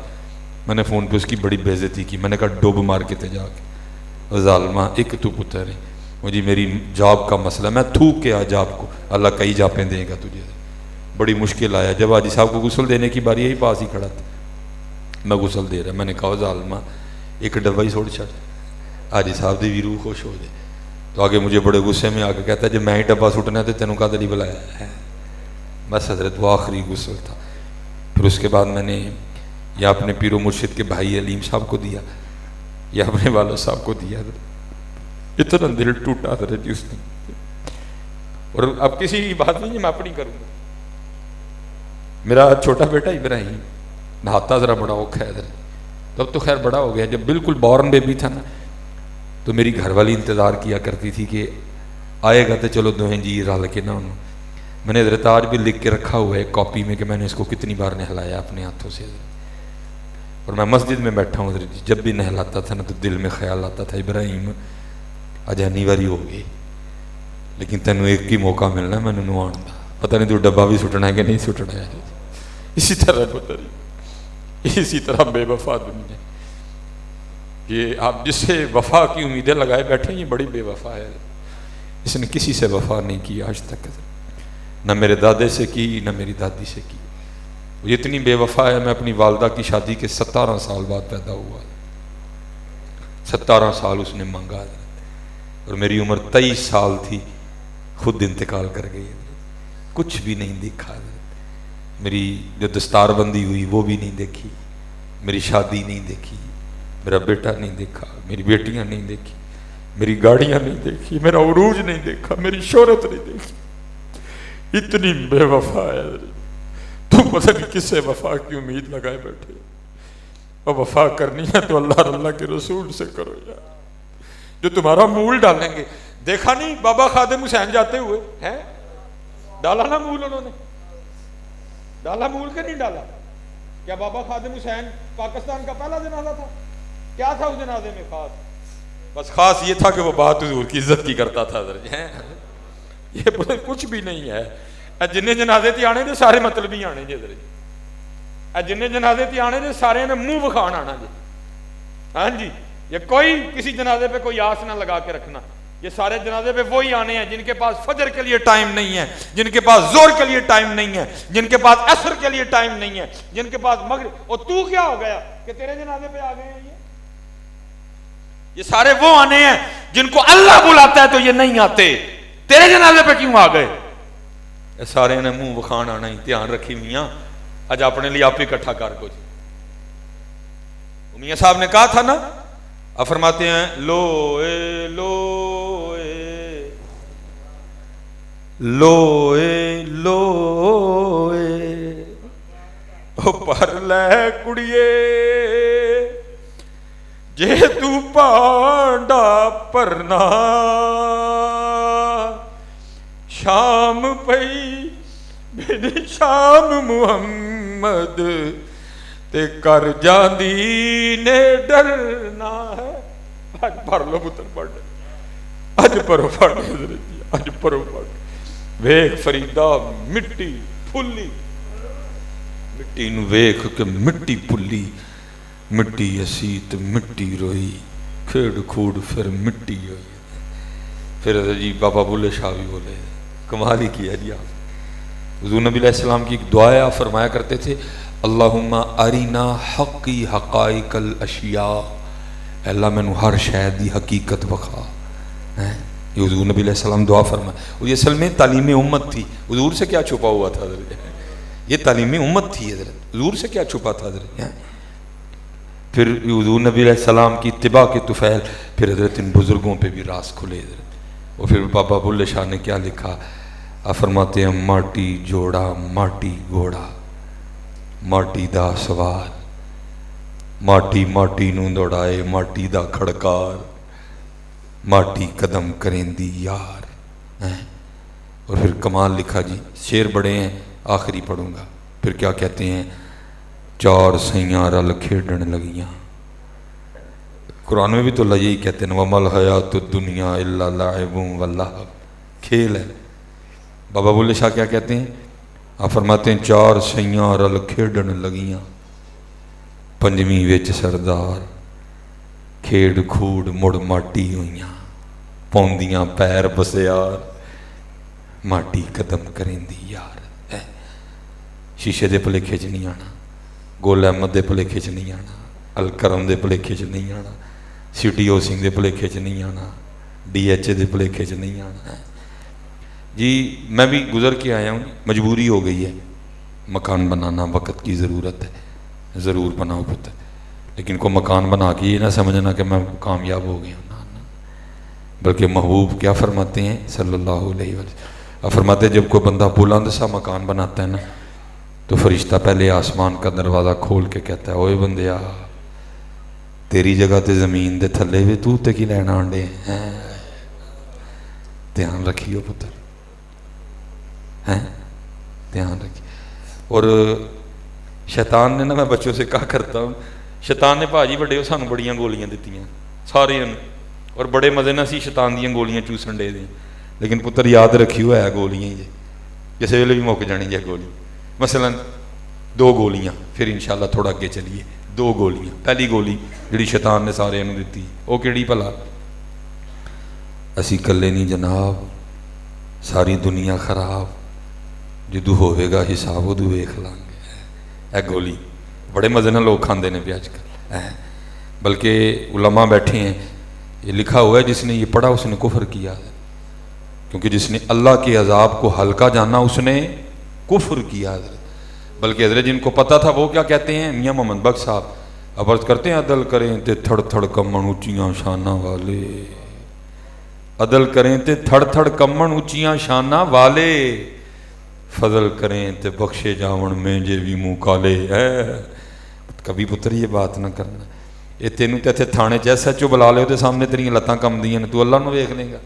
میں نے فون پہ اس کی بڑی بے عزتی کی. میں نے کہا ڈوب مار کے تے جا کے، ظالمہ ایک تو پتر ہے. وہ جی میری جاب کا مسئلہ، میں تھوک کے آ جاب کو، اللہ کئی جاپیں دے گا تجھے. بڑی مشکل آیا. جب حاجی صاحب کو غسل دینے کی باری یہی پاس ہی کھڑا تھا، میں غسل دے رہا. میں نے کہا ظالمہ ایک ڈبہ ہی چھوڑ چھڑ، حاجی صاحب دی بھی روح خوش ہو جائے. تو آگے مجھے بڑے غصے میں آ کے کہتا ہے جب میں ہی ڈبہ سٹنا ہے تو تینوں کا دلی بلایا ہے. بس حضرت وہ آخری غسل تھا. پھر اس کے بعد میں نے یا اپنے پیر و مرشد کے بھائی علیم صاحب کو دیا یا اپنے والد صاحب کو دیا. اتنا دل ٹوٹا حضرت جی اس دن. اور اب کسی بات نہیں میں اپنی کروں گا. میرا چھوٹا بیٹا ابراہیم نہاتا ذرا بڑا اوکھا ہے حضرت. تب تو خیر بڑا ہو گیا. جب بالکل بورن بیبی تھا نا تو میری گھر والی انتظار کیا کرتی تھی کہ آئے گا تو چلو دوہیں جی رل کے نہ انہوں. میں نے حضرت آج بھی لکھ کے رکھا ہوا ہے کاپی میں کہ میں نے اس کو کتنی بار نہلایا اپنے ہاتھوں سے. اور میں مسجد میں بیٹھا ہوں حضرت، جب بھی نہلاتا تھا نا تو دل میں خیال آتا تھا ابراہیم اجانی واری ہو گئی لیکن تینوں ایک ہی موقع ملنا میں نے نوان دا. پتہ نہیں تو ڈبہ بھی سٹنا ہے کہ نہیں سٹنا ہے. اسی طرح پتہ نہیں، اسی طرح بے وفا دنیا کہ آپ جس سے وفا کی امیدیں لگائے بیٹھے یہ بڑی بے وفا ہے. اس نے کسی سے وفا نہیں کی آج تک، نہ میرے دادے سے کی نہ میری دادی سے کی. یہ اتنی بے وفا ہے. میں اپنی والدہ کی شادی کے 17 سال بعد پیدا ہوا. 17 سال اس نے مانگا اور میری عمر 23 سال تھی خود انتقال کر گئی. کچھ بھی نہیں دیکھا. میری جو دستار بندی ہوئی وہ بھی نہیں دیکھی، میری شادی نہیں دیکھی، میرا بیٹا نہیں دیکھا، میری بیٹیاں نہیں دیکھی، میری گاڑیاں نہیں دیکھی، میرا عروج نہیں دیکھا، میری شہرت نہیں دیکھی. اتنی بے وفا ہے. تو پتہ نہیں کس سے وفا کی امید لگائے بیٹھے. اور وفا کرنی ہے تو اللہ کے رسول سے کرو یار، جو تمہارا مول ڈالیں گے. دیکھا نہیں بابا خادم حسین جاتے ہوئے ہیں، ڈالا نا مول، انہوں نے ڈالا مول کے نہیں ڈالا؟ کیا بابا خادم حسین پاکستان کا پہلا جنازہ تھا؟ کیا تھا اس جنازے میں خاص؟ بس خاص یہ تھا کہ وہ بات حضور کی عزت کی کرتا تھا. یہ کچھ بھی نہیں ہے. جن جنازے تے آنے دے سارے مطلب ہی آنے جی. جن جنازے تے آنے دے سارے نے منہ بخان آنا جی. ہاں جی، یہ کوئی کسی جنازے پہ کوئی آس نہ لگا کے رکھنا. یہ سارے جنازے پہ وہی آنے ہیں جن کے پاس فجر کے لیے ٹائم نہیں ہے، جن کے پاس زور کے لیے ٹائم نہیں ہے، جن کے پاس عصر کے لیے ٹائم نہیں ہے، جن کے پاس مغرب. اور تو کیا ہو گیا کہ تیرے جنازے پہ آ گئے ہیں؟ یہ سارے وہ آنے ہیں جن کو اللہ بلاتا ہے تو یہ نہیں آتے. تیرے جنازے پہ کیوں آ گئے؟ یہ سارے نے منہ بخان آنا ہی. دھیان رکھی میاں، آج اپنے لیے آپ اکٹھا کر کچھ. میاں صاحب نے کہا تھا نا، آپ فرماتے ہیں لوئے لوئے لوئے لوئے او پر لے کڑیے جے تو پانڈا پرنا شام پئی میری شام محمد تے کر جاندی نے ڈرنا ہے. اج پڑھ لو پتر پڑھ, اج پڑھو پڑھ حضرت جی, اج پڑھو پڑھ. ویکھ فریدا مٹی پھلی, مٹی نو ویکھ کہ مٹی پھلی, مٹی اسی تے مٹی روئی, کھیڑ کھوڑ پھر مٹی ہوئی. پھر جی بابا بلے شاہ بھی بولے, کمال ہی کیا جی آپ. حضور نبی علیہ السلام کی ایک دعا فرمایا کرتے تھے, اللہم ارینا حقی حقائق الاشیاء, اللہ میں نو ہر شے دی حقیقت بخا. یہ حضور نبی علیہ السلام دعا فرمایا. اور یہ اصل میں تعلیم امت تھی, حضور سے کیا چھپا ہوا تھا حضرت, یہ تعلیم امت تھی حضرت, حضور سے کیا چھپا تھا حضرت. پھر حضور نبی علیہ السلام کی اتباع کے طفیل, پھر حضرت ان بزرگوں پہ بھی راز کھلے حضرت. اور پھر بابا بلے شاہ نے کیا لکھا, فرماتے ہیں ماٹی جوڑا ماٹی گھوڑا, ماٹی دا سوار, ماٹی ماٹی نو دوڑائے ماٹی دا کھڑکار, ماٹی قدم کریں دی یار. اور پھر کمال لکھا جی, شعر بڑے ہیں, آخری پڑھوں گا. پھر کیا کہتے ہیں, چار سیاں رل کھیڑن لگیاں. قرآن میں بھی تو اللہ یہی کہتے ہیں, وَمَا الْحَيَاةُ الدُّنْيَا إِلَّا لَعِبٌ وَلَّهْوٌ, کھیل ہے. بابا بلے شاہ کیا کہتے ہیں, آپ فرماتے ہیں چار سیاں رل کھیڑن لگیاں, پنجویں وچ سردار, کھیڑ کھوڑ مڑ ماٹی ہوئیاں, پوندیاں پیر بسیار, ماٹی قدم کریں دی یار. شیشے دے پلیکھے چ نہیں آنا, گول احمد دے پلیکھے چ نہیں آنا, الکرم دے پلیکھے چ نہیں آنا, سٹی ہاؤسنگ دے پلیکھے چ نہیں آنا, ڈی ایچ اے دے پلیکھے چ نہیں آنا. جی میں بھی گزر کے آیا ہوں, مجبوری ہو گئی ہے, مکان بنانا وقت کی ضرورت ہے, ضرور بناؤ پتر, لیکن کو مکان بنا کے یہ نہ سمجھنا کہ میں کامیاب ہو گیا ہوں, بلکہ محبوب کیا فرماتے ہیں صلی اللہ علیہ وسلم, فرماتے ہیں جب کوئی بندہ بلند سا مکان بناتا ہے نا, تو فرشتہ پہلے آسمان کا دروازہ کھول کے کہتا ہے, اوے بندیا تیری جگہ تے زمین دے تھلے بھی تو تے کی لینا آنڈے ہیں, دھیان رکھیو پتر, دھیان رکھیے. اور شیطان نے نا, میں بچوں سے کہا کرتا ہوں, شیطان نے بھاجی بڑے ہو سانو بڑیاں گولیاں دیتیاں سارے, اور بڑے مزے نہ سی شیطان دیاں گولیاں چوسن ڈے دیں, لیکن پتر یاد رکھیو ہے گولیاں ہی جی, کسی ویلے بھی مک جانی جی گولی. مثلا 2 گولیاں, پھر انشاءاللہ تھوڑا اگے چلیے. 2 گولیاں, پہلی گولی جڑی شیطان نے سارے انہوں دیتی, وہ کیڑی بھلا, اسی کلے نہیں جناب, ساری دنیا خراب, جدو ہوئے گا حساب ادو ویکھ لیں گے. اے گولی بڑے مزے نہ لوگ کھاندے نے بھی آج کل, بلکہ علماء بیٹھے ہیں, یہ لکھا ہوا ہے جس نے یہ پڑھا اس نے کفر کیا ہے, کیونکہ جس نے اللہ کے عذاب کو ہلکا جانا اس نے کفر کیا. بلکہ حضرت جن کو پتہ تھا وہ کیا کہتے ہیں, میاں محمد بخش صاحب اب عرض کرتے ہیں, عدل کریں تے تھڑ تھڑ کمن اونچیاں شاناں والے, عدل کریں تے تھڑ تھڑ کمن اونچیاں شاناں والے, فضل کریں تے بخشے جاون میں جے بھی منہ کالے. کبھی پتر یہ بات نہ کرنا, یہ تینوں تے اتنے تھانے چ ایس ایچ او بلا لے, سامنے تیریاں لتاں کم دیاں نے, تو اللہ نو دیکھ لے گا,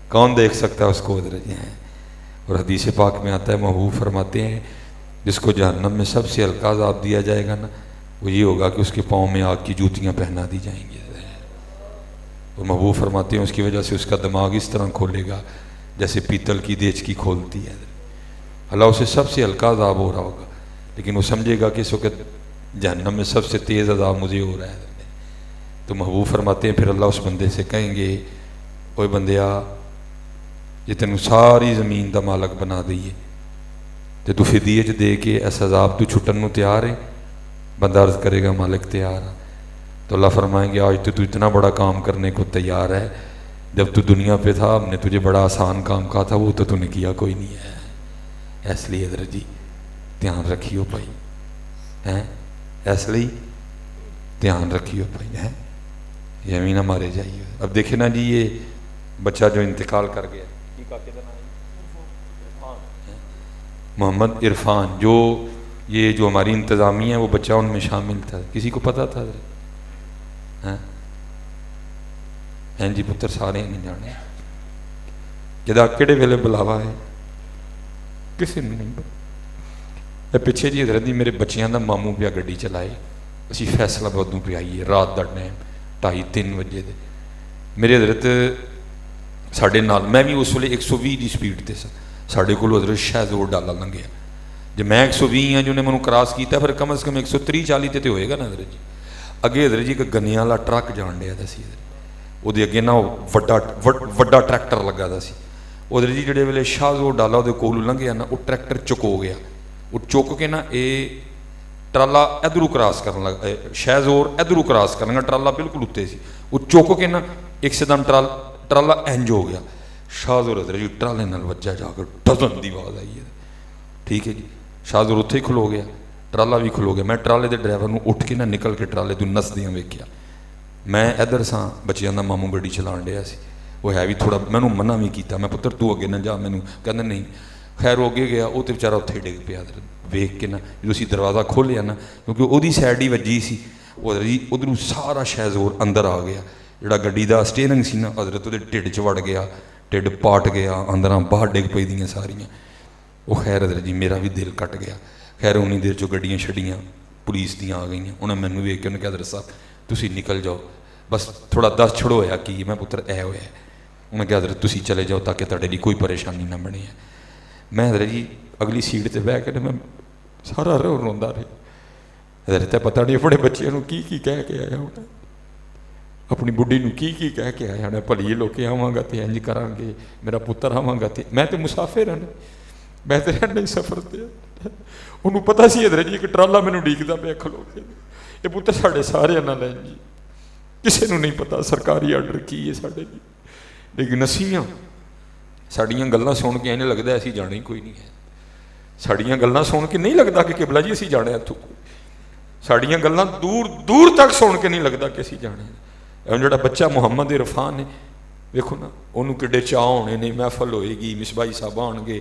کون دیکھ سکتا ہے اس کو حضرت جی. اور حدیث پاک میں آتا ہے, محبوب فرماتے ہیں جس کو جہنم میں سب سے ہلکا عذاب دیا جائے گا نا, وہ یہ ہوگا کہ اس کے پاؤں میں آگ کی جوتیاں پہنا دی جائیں گی. اور محبوب فرماتے ہیں اس کی وجہ سے اس کا دماغ اس طرح کھولے گا جیسے پیتل کی دیچکی کھولتی ہے. اللہ اسے سب سے ہلکا عذاب ہو رہا ہوگا, لیکن وہ سمجھے گا کہ اس وقت جہنم میں سب سے تیز عذاب مجھے ہو رہا ہے. تو محبوب فرماتے ہیں پھر اللہ اس بندے سے کہیں گے, اوے بندیا یہ تینوں ساری زمین دا مالک بنا دئیے, تو فدیے چ دے کے اس عذاب تو چھٹن نو تیار ہے. بندہ عرض کرے گا مالک تیار ہے. تو اللہ فرمائیں گے آج تو اتنا بڑا کام کرنے کو تیار ہے, جب تو دنیا پہ تھا ہم نے تجھے بڑا آسان کام کہا تھا, وہ تو نے کیا کوئی نہیں ہے. اس لیے حضرت جی دھیان رکھیو بھائی, اس لیے دھیان رکھیو بھائی, یہ ابھی نہ مارے جائیے. اب دیکھیں نا جی, یہ بچہ جو انتقال کر گیا محمد عرفان, جو یہ جو ہماری انتظامیہ ہے وہ بچہ ان میں شامل تھا, کسی کو پتا تھا حضرت؟ ہیں جی پتر سارے نہیں جانے, جدا کہڑے ویلے بلاوا ہے, ਕਿਸੇ ਨੂੰ ਨਹੀਂ ਪਤਾ। ਪਿੱਛੇ ਜੀ ਹਜ਼ਰਤ ਜੀ ਮੇਰੇ ਬੱਚਿਆਂ ਦਾ ਮਾਮੂ ਪਿਆ ਗੱਡੀ ਚਲਾਏ, ਅਸੀਂ ਫੈਸਲਾਬਾਦ ਨੂੰ ਪਿਆਈਏ, ਰਾਤ ਦਾ ਟਾਈਮ 2:30-3 ਵਜੇ ਦੇ। ਮੇਰੇ ਹਜ਼ਰਤ ਸਾਡੇ ਨਾਲ, ਮੈਂ ਵੀ ਉਸ ਵੇਲੇ 120 ਦੀ ਸਪੀਡ 'ਤੇ ਸਾਂ, ਸਾਡੇ ਕੋਲ ਹਜ਼ਰਤ ਸ਼ਹਿਜ਼ੋਰ ਡਾਲਾ ਲੰਘਿਆ। ਜੇ ਮੈਂ 120 ਹਾਂ, ਜਿਹਨੇ ਮੈਨੂੰ ਕ੍ਰਾਸ ਕੀਤਾ, ਫਿਰ ਕਮ ਅਜ਼ ਕਮ 130-140 ਤੇ ਹੋਏਗਾ ਨਾ ਹਜ਼ਰਤ ਜੀ। ਅੱਗੇ ਹਜ਼ਰਤ ਜੀ ਇੱਕ ਗੰਨਿਆਂ ਵਾਲਾ ਟਰੱਕ ਜਾਣ ਡਿਆ ਦਾ ਸੀ, ਉਹਦੇ ਅੱਗੇ ਨਾ ਵੱਡਾ ਟਰੈਕਟਰ ਲੱਗਾ ਦਾ ਸੀ। ਉਹਦੇ ਜੀ ਜਿਹੜੇ ਵੇਲੇ ਸ਼ਾਹਜ਼ੋਰ ਡਾਲਾ ਉਹਦੇ ਕੋਲ ਲੰਘਿਆ ਨਾ, ਉਹ ਟਰੈਕਟਰ ਚੁੱਕ ਗਿਆ। ਉਹ ਚੁੱਕ ਕੇ ਨਾ ਇਹ ਟਰਾਲਾ ਇੱਧਰੋਂ ਕ੍ਰਾਸ ਕਰਨ ਲੱਗਾ, ਸ਼ਹਿਜ਼ੋਰ ਇੱਧਰੋਂ ਕ੍ਰਾਸ ਕਰਨਗਾ, ਟਰਾਲਾ ਬਿਲਕੁਲ ਉੱਤੇ ਸੀ। ਉਹ ਚੁੱਕ ਕੇ ਨਾ ਇੱਕਦਮ ਟਰਾਲਾ ਇੰਜ ਹੋ ਗਿਆ, ਸ਼ਾਹਜ਼ੋਰ ਹਜ਼ਰਤ ਜੀ ਟਰਾਲੇ ਨਾਲ ਵੱਜਾ, ਜਾ ਕੇ ਡਜ਼ਨ ਦੀ ਆਵਾਜ਼ ਆਈ ਹੈ। ਠੀਕ ਹੈ ਜੀ, ਸ਼ਾਹਜ਼ੋਰ ਉੱਥੇ ਹੀ ਖਲੋ ਗਿਆ, ਟਰਾਲਾ ਵੀ ਖਲੋ ਗਿਆ। ਮੈਂ ਟਰਾਲੇ ਦੇ ਡਰਾਈਵਰ ਨੂੰ ਉੱਠ ਕੇ ਨਾ ਨਿਕਲ ਕੇ ਟਰਾਲੇ ਤੋਂ ਨੱਸਦਿਆਂ ਵੇਖਿਆ। ਮੈਂ ਇੱਧਰ ਸਾਂ, ਬੱਚਿਆਂ ਦਾ ਮਾਮੂ ਗੱਡੀ ਚਲਾਉਣ ਡਿਆ ਸੀ। ਉਹ ਹੈ ਵੀ ਥੋੜ੍ਹਾ, ਮੈਨੂੰ ਮਨਾ ਵੀ ਕੀਤਾ, ਮੈਂ ਪੁੱਤਰ ਤੂੰ ਅੱਗੇ ਨਾ ਜਾ, ਮੈਨੂੰ ਕਹਿੰਦਾ ਨਹੀਂ। ਖੈਰ ਉਹ ਅੱਗੇ ਗਿਆ, ਉਹ ਤਾਂ ਵਿਚਾਰਾ ਉੱਥੇ ਹੀ ਡਿੱਗ ਪਿਆ। ਵੇਖ ਕੇ ਨਾ ਜਦੋਂ ਅਸੀਂ ਦਰਵਾਜ਼ਾ ਖੋਲ੍ਹਿਆ ਨਾ, ਕਿਉਂਕਿ ਉਹਦੀ ਸਾਈਡ ਹੀ ਵੱਜੀ ਸੀ, ਉਹ ਜੀ ਉੱਧਰੋਂ ਸਾਰਾ ਸ਼ਹਿਜ਼ੋਰ ਅੰਦਰ ਆ ਗਿਆ। ਜਿਹੜਾ ਗੱਡੀ ਦਾ ਸਟੀਅਰਿੰਗ ਸੀ ਨਾ ਹਜ਼ਰਤ, ਉਹਦੇ ਢਿੱਡ 'ਚ ਵੜ ਗਿਆ, ਢਿੱਡ ਪਾਟ ਗਿਆ, ਅੰਦਰਾਂ ਬਾਹਰ ਡਿੱਗ ਪਈ ਦੀਆਂ ਸਾਰੀਆਂ। ਉਹ ਖੈਰ ਹਜ਼ਰਤ ਜੀ ਮੇਰਾ ਵੀ ਦਿਲ ਕੱਟ ਗਿਆ। ਖੈਰ ਉਨੀ ਦੇਰ 'ਚੋਂ ਗੱਡੀਆਂ ਛੱਡੀਆਂ, ਪੁਲਿਸ ਦੀਆਂ ਆ ਗਈਆਂ। ਉਹਨਾਂ ਮੈਨੂੰ ਵੇਖ ਕੇ ਉਹਨੇ ਕਿਹਾ ਹਜ਼ਰਤ ਸਾਹਿਬ ਤੁਸੀਂ ਨਿਕਲ ਜਾਓ, ਬਸ ਥੋੜ੍ਹਾ ਦੱਸ ਛੜੋ ਹੋਇਆ ਕੀ। ਮੈਂ ਪੁੱਤਰ ਇਹ ਹੋਇਆ। ਉਹਨੇ ਕਿਹਾ ਹਜ਼ਰਤ ਤੁਸੀਂ ਚਲੇ ਜਾਓ ਤਾਂ ਕਿ ਤੁਹਾਡੇ ਲਈ ਕੋਈ ਪਰੇਸ਼ਾਨੀ ਨਾ ਬਣੇ। ਮੈਂ ਹਜ਼ਰਤ ਜੀ ਅਗਲੀ ਸੀਟ 'ਤੇ ਬਹਿ ਕੇ ਮੈਂ ਸਾਰਾ ਰੋਂਦਾ ਰਿਹਾ। ਹਜ਼ਰਤ ਪਤਾ ਨਹੀਂ ਆਪਣੇ ਬੱਚਿਆਂ ਨੂੰ ਕੀ ਕਹਿ ਕੇ ਆਇਆ ਹੋਣਾ, ਆਪਣੀ ਬੁੱਢੀ ਨੂੰ ਕੀ ਕਹਿ ਕੇ ਆਇਆ ਹੋਣਾ, ਭਲੀਏ ਲੋਕੇ ਆਵਾਂਗਾ ਤੇ ਇੰਜ ਕਰਾਂਗੇ, ਮੇਰਾ ਪੁੱਤਰ ਆਵਾਂਗਾ ਤੇ ਮੈਂ ਤੇ ਮੁਸਾਫਿਰ ਹਾਂ, ਮੈਂ ਤੇ ਰਹਿਣਾ ਹੀ ਸਫ਼ਰ ਤੇ। ਉਹਨੂੰ ਪਤਾ ਸੀ ਹਜ਼ਰਤ ਜੀ ਇੱਕ ਟਰਾਲਾ ਮੈਨੂੰ ਉਡੀਕਦਾ ਪਿਆ ਖਲੋ ਕੇ, ਇਹ ਪੁੱਤਰ ਸਾਡੇ ਸਾਰਿਆਂ ਨਾਲ ਲੈਣ ਜੀ, ਕਿਸੇ ਨੂੰ ਨਹੀਂ ਪਤਾ ਸਰਕਾਰੀ ਆਰਡਰ ਕੀ ਹੈ ਸਾਡੇ ਲਈ। ਲੇਕਿਨ ਅਸੀਂ ਸਾਡੀਆਂ ਗੱਲਾਂ ਸੁਣ ਕੇ ਇੰਝ ਲੱਗਦਾ ਅਸੀਂ ਜਾਣਾ ਹੀ ਕੋਈ ਨਹੀਂ ਹੈ। ਸਾਡੀਆਂ ਗੱਲਾਂ ਸੁਣ ਕੇ ਨਹੀਂ ਲੱਗਦਾ ਕਿ ਕਿਬਲਾ ਜੀ ਅਸੀਂ ਜਾਣਾ ਇੱਥੋਂ। ਸਾਡੀਆਂ ਗੱਲਾਂ ਦੂਰ ਦੂਰ ਤੱਕ ਸੁਣ ਕੇ ਨਹੀਂ ਲੱਗਦਾ ਕਿ ਅਸੀਂ ਜਾਣੇ। ਜਿਹੜਾ ਬੱਚਾ ਮੁਹੰਮਦ ਇਰਫਾਨ ਨੇ, ਵੇਖੋ ਨਾ, ਉਹਨੂੰ ਕਿੱਡੇ ਚਾਅ ਹੋਣੇ ਨੇ, ਮਹਿਫਲ ਹੋਏਗੀ, ਮਿਸਬਾਈ ਸਾਹਿਬ ਆਉਣਗੇ,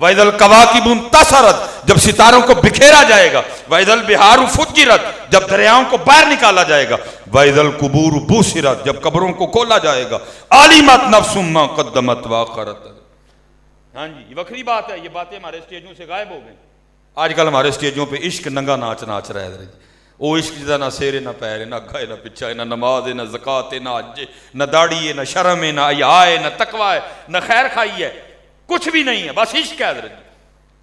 وَإِذَا الْكَوَاكِبُ انتَثَرَتْ جب ستاروں کو بکھیرا جائے گا، وَإِذَا الْبِحَارُ فُجِّرَتْ جب دریاؤں کو باہر نکالا جائے گا، وَإِذَا الْقُبُورُ بُعْثِرَتْ جب قبروں کو کھولا جائے گا، عَلِمَتْ نَفْسٌ مَّا قَدَّمَتْ وَأَخَّرَتْ۔ ہاں جی یہ وکری بات ہے، یہ باتیں ہمارے اسٹیجوں سے غائب ہو گئیں۔ آج کل ہمارے اسٹیجوں پہ عشق ننگا ناچ رہا ہے، وہ عشق جدا نہ سیرے نہ پیر نہ اگا ہے نہ پچھا ہے، نہ نماز ہے نہ زکوٰۃ ہے نہ حج ہے نہ داڑھی ہے نہ شرم ہے نہ حیا ہے نہ تقویٰ ہے نہ خیر خائی ہے، کچھ بھی نہیں ہے، بس عشق ہے حضرت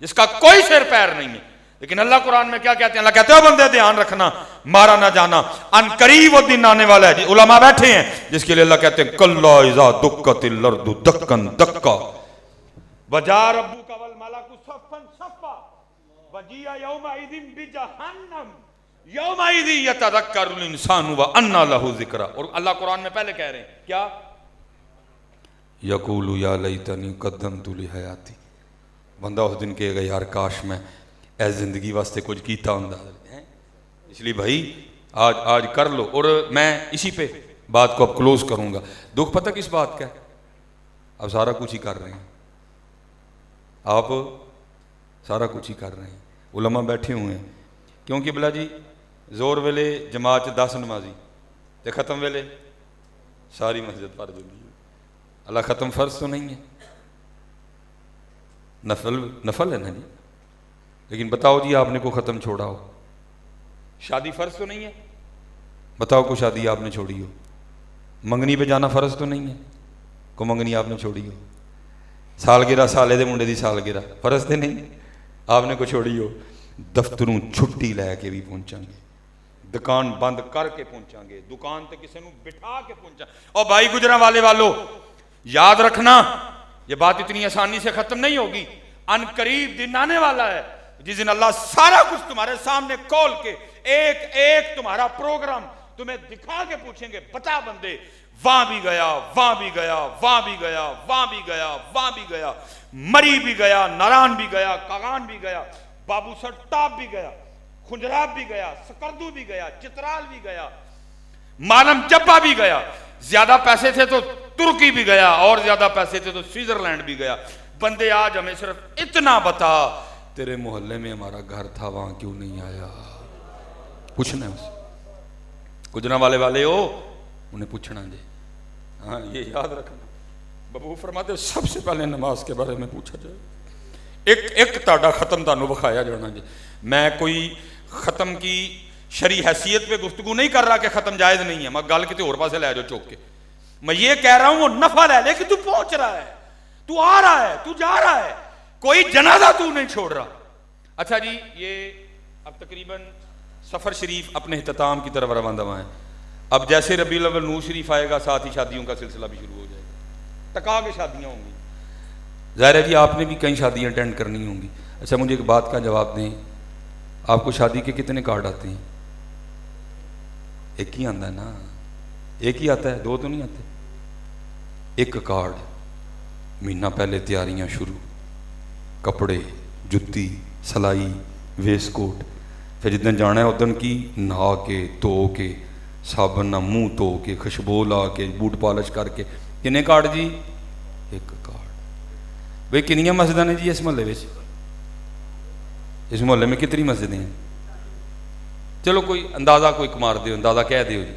جس کا کوئی سیر پیر نہیں ہے۔ لیکن اللہ قرآن میں کیا کہتے ہیں؟ اللہ کہتے ہیں بندے دھیان رکھنا، مارا نہ جانا، ان قریب وہ دن آنے والا ہے۔ جی علماء بیٹھے ہیں جس کے لیے اللہ کہتے ہیں کلا اذا دکت الارض دکن دکا وجاء ربک والملک صفا صفا وجیء یومئذ بجہنم یومئذ یتذکر الانسان وانى له ذکرا۔ اور اللہ قرآن میں پہلے کہہ رہے ہیں کیا؟ یقول یا لیتنی قدمت لحیاتی، بندہ اس دن کہے گا یار کاش میں اے زندگی واسطے کچھ کیتا ہوں، اس لیے بھائی آج کر لو۔ اور میں اسی پہ بات کو اب کلوز کروں گا۔ دکھ پتہ کس بات کا ہے؟ اب سارا کچھ ہی کر رہے ہیں، آپ سارا کچھ ہی کر رہے ہیں، علماء بیٹھے ہوئے ہیں، کیونکہ بلا جی زور ویلے جماعت 10 نمازی تے ختم ویلے ساری مسجد فرض ہوئی۔ اللہ ختم فرض تو نہیں ہے، نفل ہے نا جی، لیکن بتاؤ جی آپ نے کو ختم چھوڑا ہو۔ شادی فرض تو نہیں ہے، بتاؤ کو شادی آپ نے چھوڑی ہو۔ منگنی پہ جانا فرض تو نہیں ہے، کو منگنی آپ نے چھوڑی ہو۔ سالگرہ سالے دے منڈے دی سالگرہ فرض تے نہیں آپ نے کو چھوڑی ہو۔ دفتروں چھٹی لے کے بھی پہنچاں گے، دکان بند کر کے پہنچاں گے، دکان تے کسی نو بٹھا کے پہنچاں۔ اور بھائی گجراں والے والو یاد رکھنا یہ بات اتنی آسانی سے ختم نہیں ہوگی۔ ان قریب دن آنے والا ہے جس دن اللہ سارا کچھ تمہارے سامنے کھول کے ایک ایک تمہارا پروگرام تمہیں دکھا کے پوچھیں گے بتا بندے وہاں بھی گیا، وہاں بھی گیا، وہاں بھی گیا، وہاں بھی گیا، وہاں بھی گیا، مری بھی گیا، ناران بھی گیا، کاغان بھی گیا، بابو سر ٹاپ بھی گیا، خنجراب بھی گیا، سکردو بھی گیا، چترال بھی گیا، مالم جبا بھی گیا، زیادہ پیسے تھے تو ترکی بھی گیا اور زیادہ پیسے تھے تو سوئٹزرلینڈ بھی گیا۔ بندے آج ہمیں صرف اتنا بتا تیرے محلے میں ہمارا گھر تھا وہاں کیوں نہیں آیا؟ پوچھنا ہے اسے، گجراں والے ہو انہیں پوچھنا جی۔ ہاں یہ یاد رکھنا، بابو فرماتے سب سے پہلے نماز کے بارے میں پوچھا جائے، ایک تاڑا ختم تانوں بخایا جانا جی۔ میں کوئی ختم کی شرعی حیثیت پہ گفتگو نہیں کر رہا کہ ختم جائز نہیں ہے، میں گل کتے اور پاسے لے جاؤ چوک کے۔ میں یہ کہہ رہا ہوں وہ نفل ہے لیکن تو پہنچ رہا ہے، تو آ رہا ہے، تو جا رہا ہے، کوئی جنازہ تو نہیں چھوڑ رہا۔ اچھا جی یہ اب تقریباً سفر شریف اپنے اختتام کی طرف روانہ ہے۔ اب جیسے ربیع الاول نور شریف آئے گا ساتھ ہی شادیوں کا سلسلہ بھی شروع ہو جائے گا، ٹکا کے شادیاں ہوں گی۔ ظاہر ہے جی آپ نے بھی کئی شادیاں اٹینڈ کرنی ہوں گی۔ اچھا مجھے ایک بات کا جواب دیں، آپ کو شادی کے کتنے کارڈ آتے ہیں؟ ایک ہی آتا ہے نا، ایک ہی آتا ہے، دو تو نہیں آتے۔ ایک کارڈ، مہینہ پہلے تیاریاں شروع، کپڑے، جتی، سلائی، ویسٹ کوٹ، پھر جدن جانا ہے ادن کی نہا کے دھو کے صابن نہ منہ دھو کے خوشبو لا کے بوٹ پالش کر کے۔ کنے کارڈ جی؟ ایک کارڈ۔ بھئی کنیاں مسجدیں نے جی اس محلے میں؟ اس محلے میں کتنی مسجدیں ہیں؟ چلو کوئی اندازہ کوئی کمار دیو، اندازہ کہہ دیو جی۔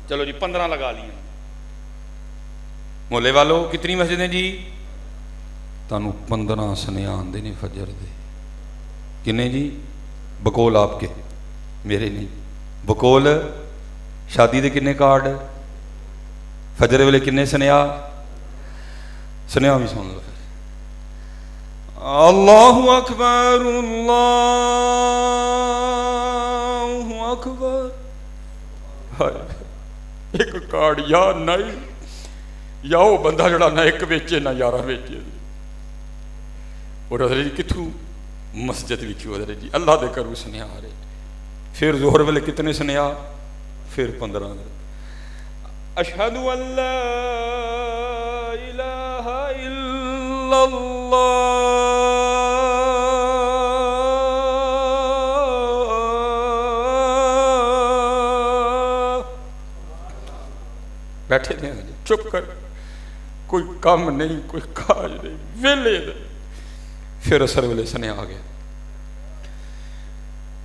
چلو جی 15 لگا لیے۔ محلے والوں کتنی مسجدیں جی؟ تانوں 15 سنیا آندے نے فجر دے۔ کنے جی؟ بکول آپ کے، میرے نہیں۔ بکول شادی دے کنے کارڈ، فجر ویلے کنے سنیا؟ سنیا بھی سن لو۔ اللہ اکبر اللہ اکبر۔ ایک کارڈ یا نہیں، یا وہ بندہ جڑا نہ ایک ویچے نہ 11 ویچے۔ اور حضرت جی کتھوں؟ مسجد وچوں حضرت جی اللہ دے کرو سنیا آ رہے۔ پھر ظہر ویلے کتنے سنیا؟ پھر 15۔ اشہد ان لا الہ الا اللہ بیٹھے تھے چپ کر، کوئی کام نہیں، کوئی کاج نہیں، ویلے پھر اثر ویلے سنیا آ گیا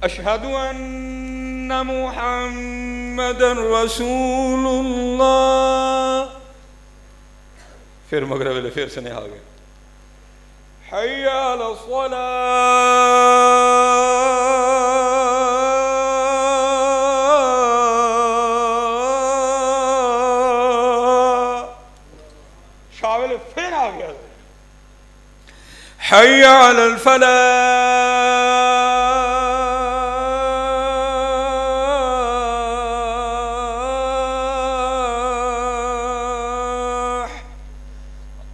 اشہدو ان محمد رسول اللہ، پھر مغرب ویلے پھر سنیا آ گیا حی علی الصلاۃ، شاہ ویلے پھر آ گیا حی علی الفلاح،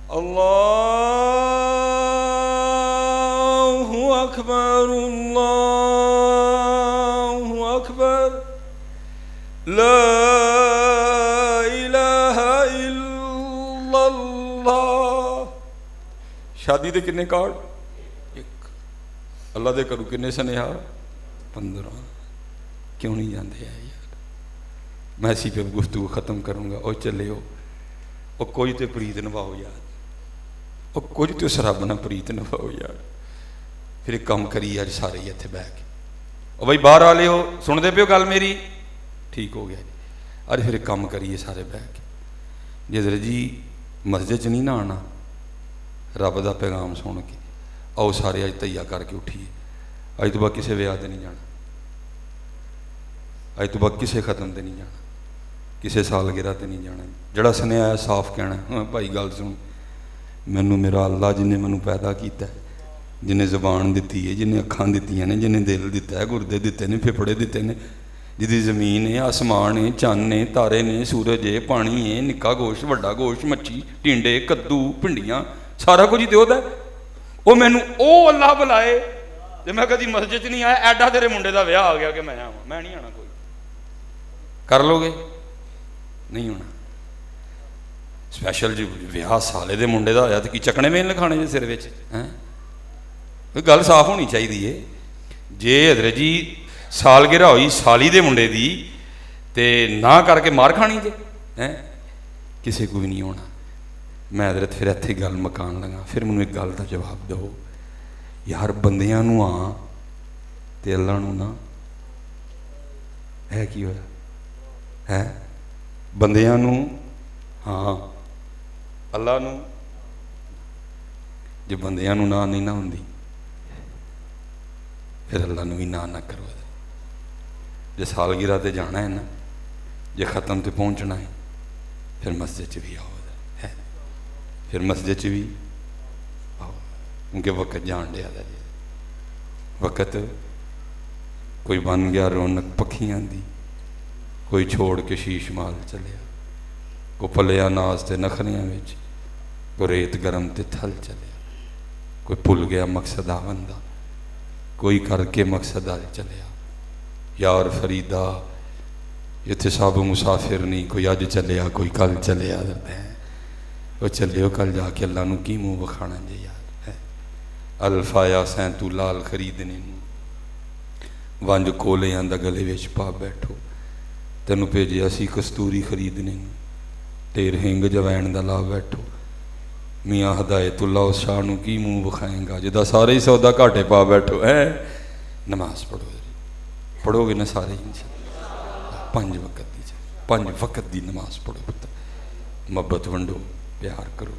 اللہ اکبر اللہ اکبر لا الہ الا اللہ۔ شادی دے کنے کارڈ؟ ایک۔ اللہ دے کرو کنے سنیہا؟ 15۔ کیوں نہیں جاندے ہیں یار؟ میں اسی پہ گفتگو ختم کروں گا۔ او چلے ہو او کوئی تے پرید نبھاؤ یار، او کوئی تے اس رب نہ پرید نبھاؤ یار۔ پھر ایک کام کری آج سارے ہی اتھے بیٹھ کے، او بھائی باہر والے ہو سن دے پہ ہو گل میری؟ ٹھیک ہو گیا جی۔ ارے پھر ایک کام کریے سارے بیٹھ کے، جدھر جی مسجد چ نہیں نہ آنا رب دا پیغام سن کے، آؤ سارے اج تیار کر کے اٹھیے، اج تو بعد کسے ویاہ تے نہیں جانا، اج تو بعد کسے ختم تے نہیں جانا، کسے سالگرہ تے نہیں جانا۔ جڑا سنیا آیا صاف کہنا ہاں بھائی گل سن، مینوں میرا اللہ جن نے مینوں پیدا کیتا ہے، جنہیں زبان دیتی ہے، جنہیں اکھاں دیتی ہیں، جنہیں دل دیتا ہے، گردے دیتے ہیں، پھپڑے دیتے ہیں، جدی زمین ہے، آسمان ہے، چاند ہے، تارے نے، سورج ہے، پانی ہے، نکا گوشت، وڈا گوشت، مچھی، ٹینڈے، کدو، پنڈیاں، سارا کچھ ہی دیو دا ہے۔ وہ مینوں او اللہ بلائے تے میں کدی مسجد نہیں آیا، ایڈا تیرے منڈے دا ویاہ آ گیا کہ میں آواں، میں نہیں آنا۔ کوئی کر لو گے؟ نہیں ہونا۔ سپیشل جی ویاہ سالے دے منڈے دا ہویا تے کی چکنے میں لکھانے جے سر وچ ہیں؟ کوئی گل صاف ہونی چاہیے۔ جے حضرت جی سالگرہ ہوئی سالی دے منڈے دی تے نہ کر کے مار کھانی جے ہیں؟ کسے کوئی نہیں ہونا۔ میں حضرت پھر اتھے گل مکان لگا، پھر منوں ایک گل دا جواب دو یار، بندیاں نو ہاں تے اللہ نو نہ ہے کی ہویا ہے؟ بندیاں نو ہاں اللہ نو، جو بندیاں نو نہ نہیں نہ ہوندی پھر اللہ نو بھی نہ کرو۔ جے سالگرہ تے جانا ہے نا، جے ختم تے پہنچنا ہے، پھر مسجد چ بھی آؤ ہے، پھر مسجد چ بھی آؤ، کیونکہ وقت جان دیا دا جی، وقت کوئی بن گیا رونق پکھیاں دی، کوئی چھوڑ کے شیش مال چلیا، کوئی پلیا ناز تے نخریاں وچ، کوئی ریت گرم تے تھل چلیا، کوئی بھول گیا مقصد آوندا، کوئی کر کے مقصد آل چلیا۔ یار فریدہ اتنے سب مسافر نہیں، کوئی اج چلیا کوئی کل چلیا، وہ چلے ہو کل جا کے اللہ نو کی منہ بکھانا جی یار ہے۔ الفایا سین تو لال خریدنے ونج کولیاں دا گلے وچ پا بیٹھو، تینوں بھیجیا سی کستوری خریدنے، تیر ہنگ جوین دا لا بیٹھو۔ میاں ہدایت اللہ اس شاہ نو کی منہ بکھائیں گا جدا سارے ہی سودا گھاٹے پا بیٹھو ہے۔ نماز پڑھو، پڑھو گے نا سارے انشاءاللہ، 5 وقت دی 5 وقت دی نماز پڑھو پتر، محبت ونڈو، پیار کرو،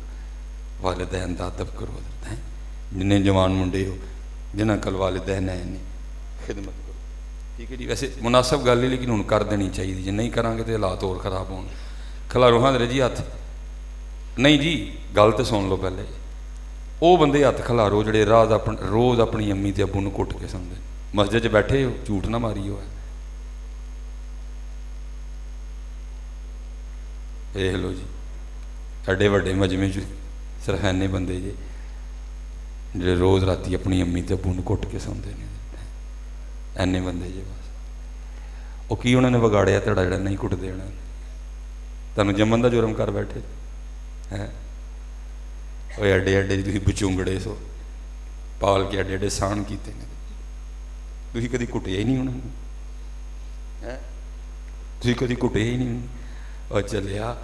والدین دا ادب کرو، جنہیں جوان منڈے ہو جنہاں کل والدین ہیں خدمت کرو، ٹھیک ہے جی۔ ویسے مناسب گل ہے لیکن ہن کر دینی چاہیے جی، نہیں کریں گے تو حالات اور خراب ہون۔ کھلا روحاں دے جی ہاتھ نہیں جی، گل تو سن لو پہلے، وہ بندے ہاتھ کھلارو جڑے روز اپنی امی تے ابو نو کٹ کے سمجھے، مسجد چ بیٹھے ہو جھوٹ نہ ماری ہو دیکھ لو جی، ایڈے وڈے مجمے چ سرخانے بندے جی جڑے روز راتی اپنی امی تے ابو نو کٹ کے سوندے نے، اینے بندے جی بس۔ وہ کی انہوں نے بگاڑیا تڑا جڑا نہیں کٹ دینا، تمہیں جمن دا جرم کر بیٹھے ہے۔ وہ ایڈے ایڈے تھی بچونگڑے سو پال کے ایڈے ایڈے سان کیتے ہیں، تھی کدی کٹیا ہی نہیں انہوں نے، تھی کدی کٹیا ہی نہیں۔ اور چلیا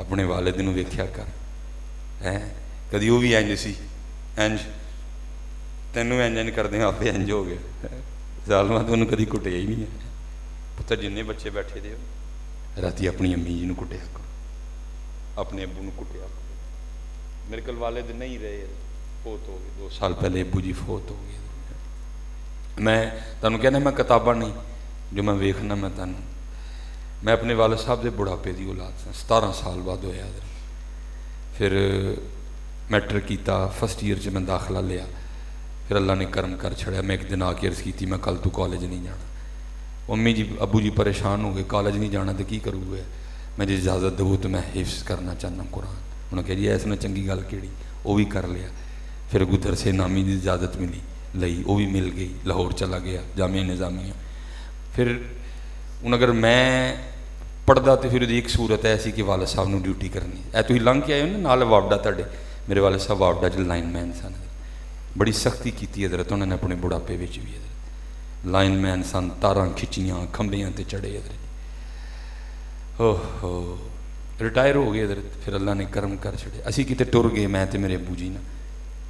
اپنے والد نو ویکھیا کر ہے، کدی وہ بھی انج سی انج تینوں انج کردے آپ انج ہو گیا ظالما تو انہوں کدی کٹیا ہی نہیں ہے پتر جن بچے بیٹھے دے رات اپنی امی جی نو کٹیا کرو اپنے ابو نو کٹیا کرو میرے کول والد نہیں رہے فوت ہو گئے 2 سال پہلے ابو جی فوت ہو گئے میں تمہیں کہنا میں کتاباں نہیں جو میں ویکھنا میں اپنے والد صاحب دے بڑھاپے دی اولاد سا 17 سال بعد ہویا پھر میٹرک کیتا فرسٹ ایئر چ میں داخلہ لیا پھر اللہ نے کرم کر چھڑیا میں ایک دن آ کے عرض کی میں کل تو کالج نہیں جانا امی جی ابو جی پریشان ہو گئے کالج نہیں جانا تو کی کروں گے میں جی اجازت دو تو میں حفظ کرنا چاہنا قرآن انہوں نے کہا جی ایسا چنگی گل کیڑی وہ بھی کر لیا پھر گدر سے نامی دی اجازت ملی لئی وہ بھی مل گئی لاہور چلا گیا جامعہ نظامیہ پھر ہوں اگر میں پڑھتا تو پھر ایک صورت ایسی کہ والد صاحب نے ڈیوٹی کرنی اے تھی لنਘ کے آئے ہو نا نال وابڈا تھے میرے والد صاحب وابڈا چ لائن مین سن بڑی سختی کی حضرت انہوں نے اپنے بڑھاپے بھی حضرت لائن مین سن تاراں کھچیاں کھمبیاں تے چڑھے حضرت ہو ریٹائر ہو گئے حضرت پھر اللہ نے کرم کر چھڑے اسی کتے ٹر گئے میں تے میرے ابو جی نا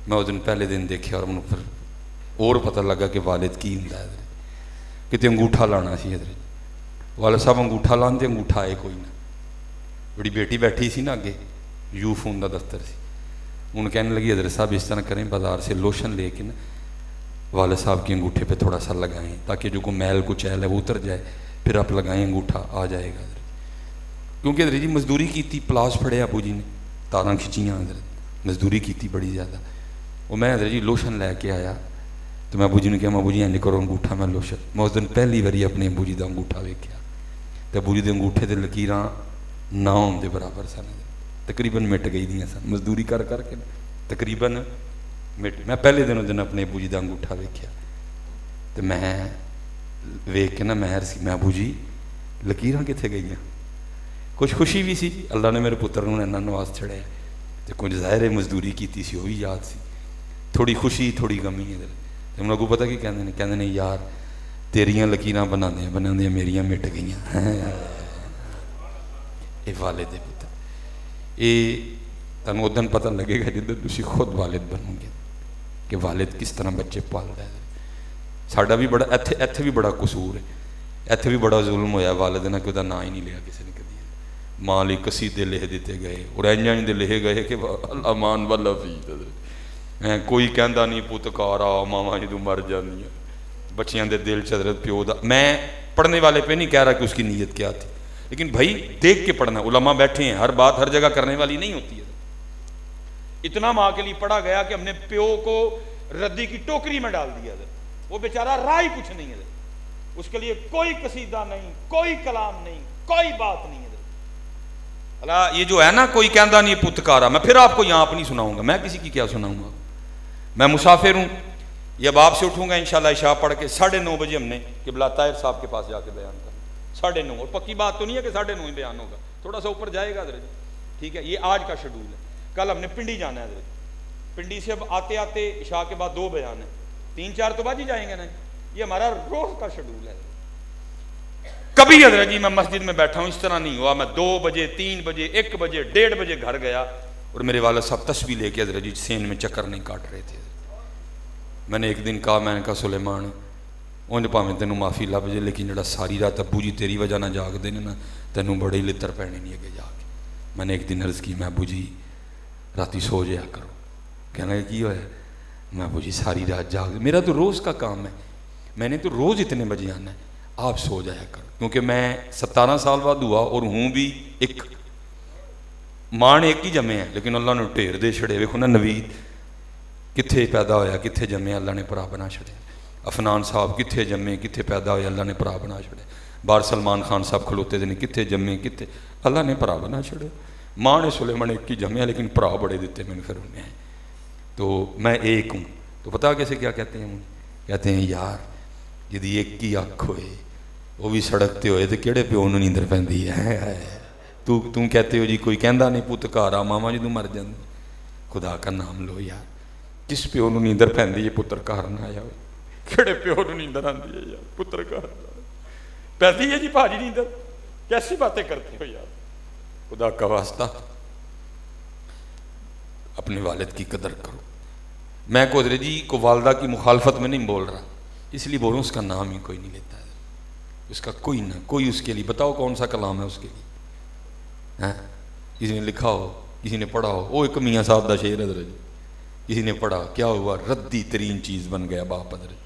میں اس دن پہلے دن دیکھے اور مجھے پھر اور پتہ لگا کہ والد کی ہوں حضرت کتے انگوٹھا لانا سی حضرت والد صاحب انگوٹھا لان دے انگوٹھا آئے کوئی نہ بڑی بیٹی بیٹھی سی نا اگے یو فون دا دفتر سی انہوں کہنے لگی حضرت صاحب اس طرح کریں بازار سے لوشن لے کے نا والد صاحب کے انگوٹھے پہ تھوڑا سا لگائیں تاکہ جو کوئی میل کو چیل ہے وہ اتر جائے پھر آپ لگائیں انگوٹھا آ جائے گا حضرت کیونکہ حضرت جی مزدوری کی تھی پلاس پھڑے ابو جی نے تاراں کھچیاں حضرت مزدوری کی تھی بڑی زیادہ وہ میں حضرت جی لوشن لے کے آیا تو میں ابو جی نے کہا ابو جی انج کرو انگوٹھا میں لوشن میں اس دن پہلی باری اپنے ابو جی کا انگوٹھا ویکھیا تو ابو جی کے انگوٹھے تے لکیراں نہ ہون دے برابر سن تقریباً مٹ گئی دیاں سن مزدوری کر کر کے تقریباً مٹ میں پہلے دن اپنے ابو جی کا انگوٹھا ویکھیا تو میں ویکھ کے نا میں ابو جی لکیراں کتنے گئی کچھ خوشی بھی سی اللہ نے میرے پتر نوں اینا نواز چھڑیا تو کچھ ظاہر مزدوری کیتی سی وہ بھی یاد سی تھوڑی خوشی تھوڑی غمی ہے تو انہوں کو پتہ کی کہتے ہیں یار تیریاں لکیراں بنا دیا میریاں مٹ گئیاں یہ والد پتر یہ تمہیں ادن پتہ لگے گا جدھر تسی خود والد بنو گے کہ والد کس طرح بچے پالتا ہے ساڈا بھی بڑا ایتھے بھی بڑا قصور ہے ایتھے بھی بڑا ظلم ہویا والد نے کہ وہ نا ہی نہیں لیا کسی نے کدی ماں لی قصیدے لکھ دیتے گئے اور انج دے لکھے گئے کہ امان والا فی کوئی کہندا نہیں پتکارا ماواں جدوں مر جاندیاں بچیاں دے دل چ حضرت پیو دا میں پڑھنے والے پہ نہیں کہہ رہا کہ اس کی نیت کیا تھی لیکن بھائی دیکھ کے پڑھنا علماء بیٹھے ہیں ہر بات ہر جگہ کرنے والی نہیں ہوتی ہے اتنا ماں کے لیے پڑھا گیا کہ ہم نے پیو کو ردی کی ٹوکری میں ڈال دیا وہ بیچارہ راہ ہی کچھ نہیں ہے اس کے لیے کوئی قصیدہ نہیں کوئی کلام نہیں کوئی بات نہیں ہے اللہ یہ جو ہے نا کوئی کہندا نہیں پتکارا میں پھر آپ کو یہاں اپنی سناؤں گا میں کسی کی کیا سناؤں گا میں مسافر ہوں یہ اب آپ سے اٹھوں گا انشاءاللہ عشاء پڑھ کے 9:30 بجے ہم نے قبلہ طاہر صاحب کے پاس جا کے بیان کرنا 9:30 اور پکی بات تو نہیں ہے کہ 9:30 ہی بیان ہوگا تھوڑا سا اوپر جائے گا حضرت ٹھیک ہے یہ آج کا شیڈول ہے کل ہم نے پنڈی جانا ہے حضرت پنڈی سے اب آتے آتے عشاء کے بعد 2 بیان ہیں 3-4 تو بعد ہی جائیں گے نا یہ ہمارا روز کا شیڈول ہے کبھی حضرت جی میں مسجد میں بیٹھا ہوں اس طرح نہیں ہوا میں 2 بجے 3 بجے 1 بجے 1:30 بجے گھر گیا اور میرے والد صاحب تسبیح لے کے حضرت جی سین میں چکر نہیں کاٹ رہے تھے میں نے ایک دن کہا میں نے کہا سلیمان اونج پاویں تینوں معافی لب جے لیکن جڑا ساری رات ابو جی تیری وجہ نہ جاگ دے نا تینوں بڑے ہی لتر پینے نہیں اگے جا کے میں نے ایک دن عرض کی میں ابو جی راتی سو جایا کرو کہنا کہ کی ہویا میں ابو جی ساری رات جاگ میرا تو روز کا کام ہے میں نے تو روز اتنے بجے آنا ہے آپ سو جایا کرو کیونکہ میں 17 سال بعد ہوا اور ہوں بھی ایک مان ایک ہی جمے ہیں لیکن اللہ نے ڈھیر دے چھڑے ویکھو نا نوید کتھے پیدا ہویا کتھے جمے اللہ نے بھرا بنا چھڑے افنان صاحب کتھے جمے کتھے پیدا ہویا اللہ نے بھرا بنا چھڑے بار سلمان خان صاحب کھلوتے دے کتھے جمے کتھے اللہ نے بھرا بنا چھڑے ماں نے سلیمان ایک ہی جمے لیکن بھرا بڑے دیتے میں نے پھر انہیں ہیں تو میں ایک ہوں تو پتا کیسے کیا کہتے ہیں کہتے ہیں یار جدی ایک ہی اکھ ہوئے وہ بھی سڑکتے ہوئے تو کہڑے پیو نوں نیندر پیندی ہے تم کہتے ہو جی کوئی کہندا نہیں پتکارا ماما جدوں مر جاندی خدا کا نام لو یار کس پیو نوں نیندر پیندی ہے پتر گھر نہ آیا ہوئے کہڑے پیو نوں نیندر آندی ہے یار پتر گھر پیندی ہے جی بھاجی نیندر کیسی باتیں کرتے ہو یار خدا کا واسطہ اپنے والد کی قدر کرو میں کو حضرت جی کو والدہ کی مخالفت میں نہیں بول رہا، اس لیے بولوں اس کا نام ہی کوئی نہیں لیتا ہے، اس کا کوئی نہ کوئی اس کے لیے، بتاؤ کون سا کلام ہے اس کے لیے؟ ہاں کسی نے لکھا ہو، کسی نے پڑھا ہو؟ وہ ایک میاں صاحب دا شعر حضرت جی، کسی نے پڑھا، کیا ہوا؟ ردی ترین چیز بن گیا باپ حضرت۔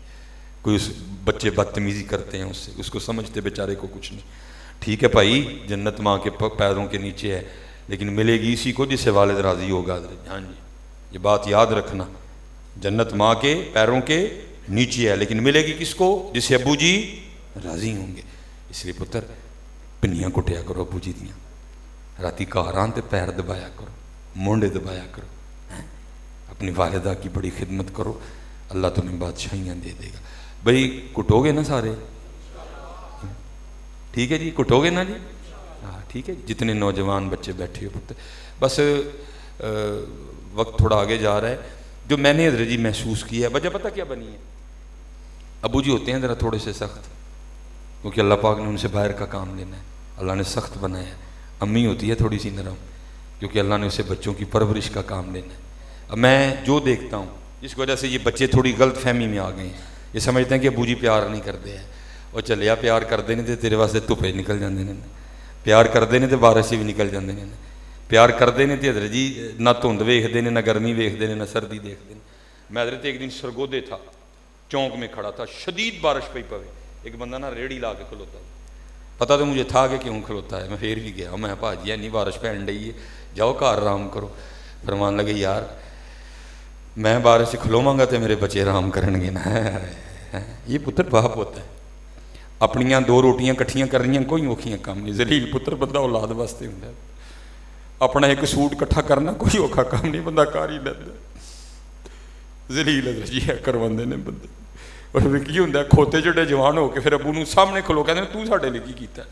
کوئی اس بچے بدتمیزی کرتے ہیں اس سے، اس کو سمجھتے بیچارے کو کچھ نہیں۔ ٹھیک ہے بھائی، جنت ماں کے پیروں کے نیچے ہے، لیکن ملے گی اسی کو جس سے والد راضی ہوگا حضرت۔ ہاں جی یہ بات یاد رکھنا، جنت ماں کے پیروں کے نیچے ہے، لیکن ملے گی کس کو؟ جس سے ابو جی راضی ہوں گے۔ اس لیے پتر پنیاں کٹیا کرو ابو جی دیاں، راتی کاران تے پیر دبایا کرو، مونڈے دبایا کرو، اپنی والدہ کی بڑی خدمت کرو، اللہ تمہیں بادشاہیاں دے دے گا۔ بھئی کٹو گے نا سارے؟ ٹھیک ہے جی، کٹو گے نا جی؟ ہاں ٹھیک ہے، جتنے نوجوان بچے بیٹھے ہو پتر، بس وقت تھوڑا آگے جا رہا ہے۔ جو میں نے حضرت جی محسوس کیا ہے، وجہ پتہ کیا بنی ہے؟ ابو جی ہوتے ہیں ذرا تھوڑے سے سخت، کیونکہ اللہ پاک نے ان سے باہر کا کام لینا ہے، اللہ نے سخت بنایا ہے۔ امی ہوتی ہے تھوڑی سی نرم، کیونکہ اللہ نے اسے بچوں کی پرورش کا کام لینا ہے۔ اب میں جو دیکھتا ہوں، جس کی وجہ سے یہ بچے تھوڑی غلط فہمی میں آ گئے ہیں، یہ سمجھتے ہیں کہ ابو جی پیار نہیں کرتے ہیں، اور چلیا پیار کرتے نہیں تو تیرے واسطے دھوپے نکل جاندے نے، پیار کرتے نہیں تو بارش بھی نکل جاندے نے، پیار کرتے نہیں تو حضرت جی نہ دھند ویکھتے ہیں، نہ گرمی ویکھتے ہیں، نہ سردی دیکھتے ہیں۔ میں حضرت ایک دن سرگودے تھا، چونک میں کھڑا تھا، شدید بارش پئی پوے، ایک بندہ نا ریڑھی لا کے کھلوتا ہے، پتہ تو مجھے تھا کہ کیوں کھلوتا ہے، میں پھر بھی گیا، میں بھاجی نہیں بارش پہن رہی ہے، جاؤ گھر آرام کرو۔ فرمان لگے یار میں بارش سے کھلواں گا تو میرے بچے آرام کرن گے نا۔ یہ پتر باپ ہوتا ہے، اپنیاں دو روٹیاں کٹھیاں کر رہی ہیں کوئی اوکھیاں کام نہیں، ذلیل پتر بندہ اولاد واسطے ہوندا ہے، اپنا ایک سوٹ کٹھا کرنا کوئی اوکھا کام نہیں، بندہ کر ہی لیندہ، ذلیل حضرت جی ہے کرواندے نے بندے۔ اور پھر کی ہوندا ہے کھوتے جڑے جوان ہو کے پھر ابو نوں سامنے کھلو کہندے تو ساڈے لئی کی کیتا ہے؟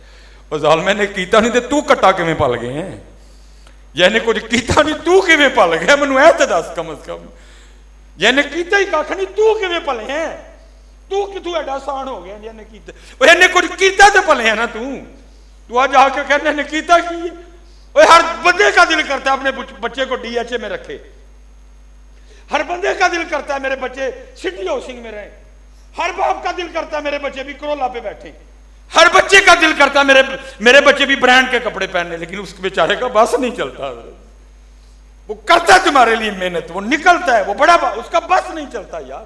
اور ظالمے نے کیتا نہیں تے تو کٹا کیویں پل گئے ہیں؟ یعنی کچھ کیتا نہیں تو کیویں پل گیا؟ مینوں اے تے دس کم از کم، یعنی کیتا ہی کھ نہیں تو کیویں پلے ہیں؟ تو کتوں ایڈا آسان ہو گیا جی نے کیتا؟ اوے نے کچھ کیتا تے پلے ہیں نا تو آج آ کے کہنے نے کیتا کی ہے؟ اوے ہر بندے کا دل کرتا ہے اپنے بچے کو ڈی ایچ اے میں رکھے، ہر بندے کا دل کرتا ہے میرے بچے سٹی ہاؤسنگ میں رہیں، ہر باپ کا دل کرتا ہے میرے بچے بھی کرولا پہ بیٹھیں، ہر بچے کا دل کرتا ہے میرے بچے بھی برانڈ کے کپڑے پہننے، لیکن اس بیچارے کا بس نہیں چلتا، وہ کرتا ہے تمہارے لیے محنت، وہ نکلتا ہے، وہ بڑا اس کا بس نہیں چلتا یار۔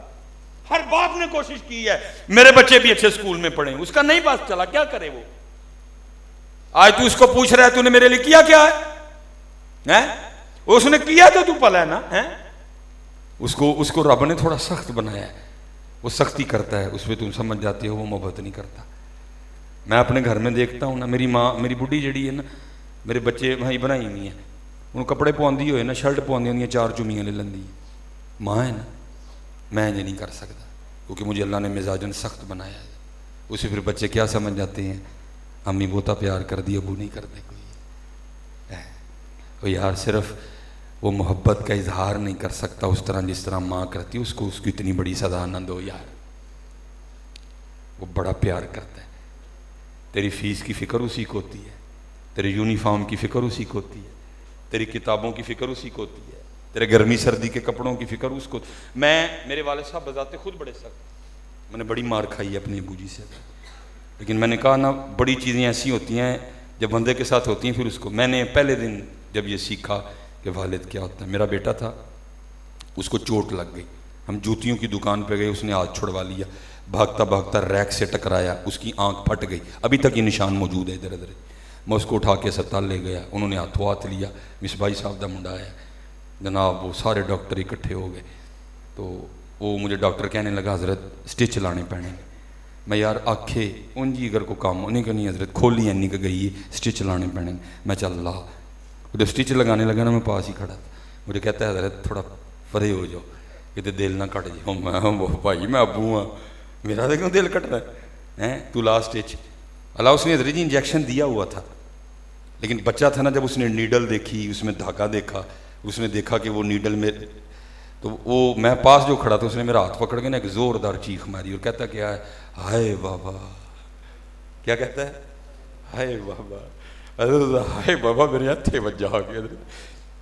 ہر باپ نے کوشش کی ہے میرے بچے بھی اچھے سکول میں پڑھیں، اس کا نہیں بس چلا، کیا کرے وہ؟ آج تو اس کو پوچھ رہا ہے تو نے میرے لیے کیا کیا ہے؟ اس نے کیا تو پلا ہے نا، اس کو رب نے تھوڑا سخت بنایا ہے، وہ سختی کرتا ہے، اس پہ تم سمجھ جاتے ہو وہ محبت نہیں کرتا۔ میں اپنے گھر میں دیکھتا ہوں نا، میری ماں میری بڈھی جڑی ہے نا، میرے بچے بھائی بنائی ہوئی ہیں، انہوں کپڑے پواندی ہوئے نا، شرٹ پواندی ہوندی ہیں، 4 چمیاں لے لیندی ہے، ماں ہے نا، میں یہ نہیں کر سکتا، کیونکہ مجھے اللہ نے مزاجن سخت بنایا ہے۔ اسے پھر بچے کیا سمجھ جاتے ہیں؟ امی بہتا پیار کر دی، ابو نہیں کرتے کوئی، وہ یار صرف وہ محبت کا اظہار نہیں کر سکتا اس طرح جس طرح ماں کرتی، اس کو اتنی بڑی سزا نہ دو یار، وہ بڑا پیار کرتا ہے، تیری فیس کی فکر اسی کو ہوتی ہے، تیرے یونیفارم کی فکر اسی کو ہوتی ہے، تیری کتابوں کی فکر اسی کو ہوتی ہے، تیرے گرمی سردی کے کپڑوں کی فکر اس کو۔ میرے والد صاحب بذات خود بڑے سخت، میں نے بڑی مار کھائی ہے اپنے ابو جی سے، لیکن میں نے کہا نا بڑی چیزیں ایسی ہوتی ہیں جب بندے کے ساتھ ہوتی ہیں پھر اس کو۔ میں نے پہلے دن جب یہ سیکھا کہ والد کیا ہوتا ہے، میرا بیٹا تھا، اس کو چوٹ لگ گئی، ہم جوتیوں کی دکان پہ گئے، اس نے ہاتھ چھڑوا لیا، بھاگتا بھاگتا ریک سے ٹکرایا، اس کی آنکھ پھٹ گئی، ابھی تک یہ نشان موجود ہے ادھر ادھر۔ میں اس کو اٹھا کے اسپتال لے گیا، انہوں نے ہاتھوں ہاتھ لیا، مصباحی صاحب دا منڈا ہے جناب، وہ سارے ڈاکٹر اکٹھے ہو گئے، تو وہ مجھے ڈاکٹر کہنے لگا حضرت سٹچ لانے پڑیں گے۔ میں یار آکھے ان جی اگر کو کام ہونے کا نہیں حضرت، کھولی اینی کہ گئی ہے، سٹچ لانے پڑیں گے۔ میں چل لا، جب سٹچ لگانے لگا نا میں پاس ہی کھڑا تھا، مجھے کہتا ہے حضرت تھوڑا پرے ہو جاؤ کہتے دل نہ کٹ جاؤ۔ میں بھائی میں ابو ہاں، میرا تو کیوں دل کٹ رہا ہے؟ تو لاسٹ سٹچ اللہ اس نے حضرت جی انجیکشن دیا ہوا تھا، لیکن بچہ تھا نا، جب اس نے نیڈل دیکھی، اس میں دھاگا دیکھا، اس نے دیکھا کہ وہ نیڈل میں، تو وہ میں پاس جو کھڑا تھا اس نے میرا ہاتھ پکڑ کے نا ایک زوردار چیخ ماری اور کہتا کیا ہے؟ ہائے بابا۔ کیا کہتا ہے؟ ہائے بابا۔ ہائے بابا میرے ہاتھے وجہ آ گیا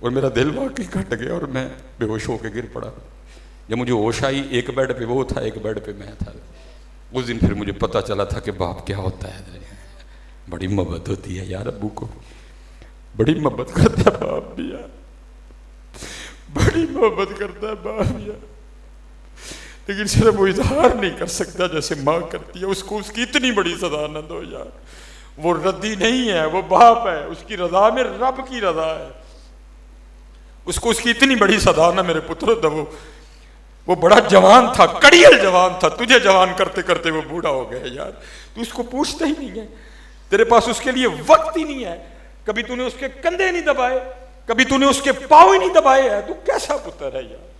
اور میرا دل واقعی کٹ گیا اور میں بے ہوش ہو کے گر پڑا۔ جب مجھے ہوش آئی ایک بیڈ پہ وہ تھا ایک بیڈ پہ میں تھا. اس دن پھر مجھے پتہ چلا تھا کہ باپ کیا ہوتا ہے. بڑی محبت ہوتی ہے یار ابو کو, بڑی محبت کرتا ہے باپ بھی یار, بڑی محبت کرتا ہے باپ بھی یار, لیکن صرف وہ اظہار نہیں کر سکتا جیسے ماں کرتی ہے. اس کو اس کی اتنی بڑی سزا نہ دو یار. وہ ردی نہیں ہے, وہ باپ ہے, اس کی رضا میں رب کی رضا ہے. اس کو اس کی اتنی بڑی سزا نہ میرے پتر دو. وہ بڑا جوان تھا, کڑیل جوان تھا, تجھے جوان کرتے کرتے وہ بوڑھا ہو گیا یار. تو اس کو پوچھتا ہی نہیں ہے, تیرے پاس اس کے لیے وقت ہی نہیں ہے. کبھی تو نے اس کے کندھے نہیں دبائے, کبھی تو نے اس کے پاؤں ہی نہیں دبائے ہے. تو کیسا پتر ہے یار.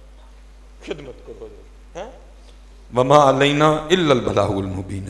خدمت کرو. وما علینا الا البلاغ المبین.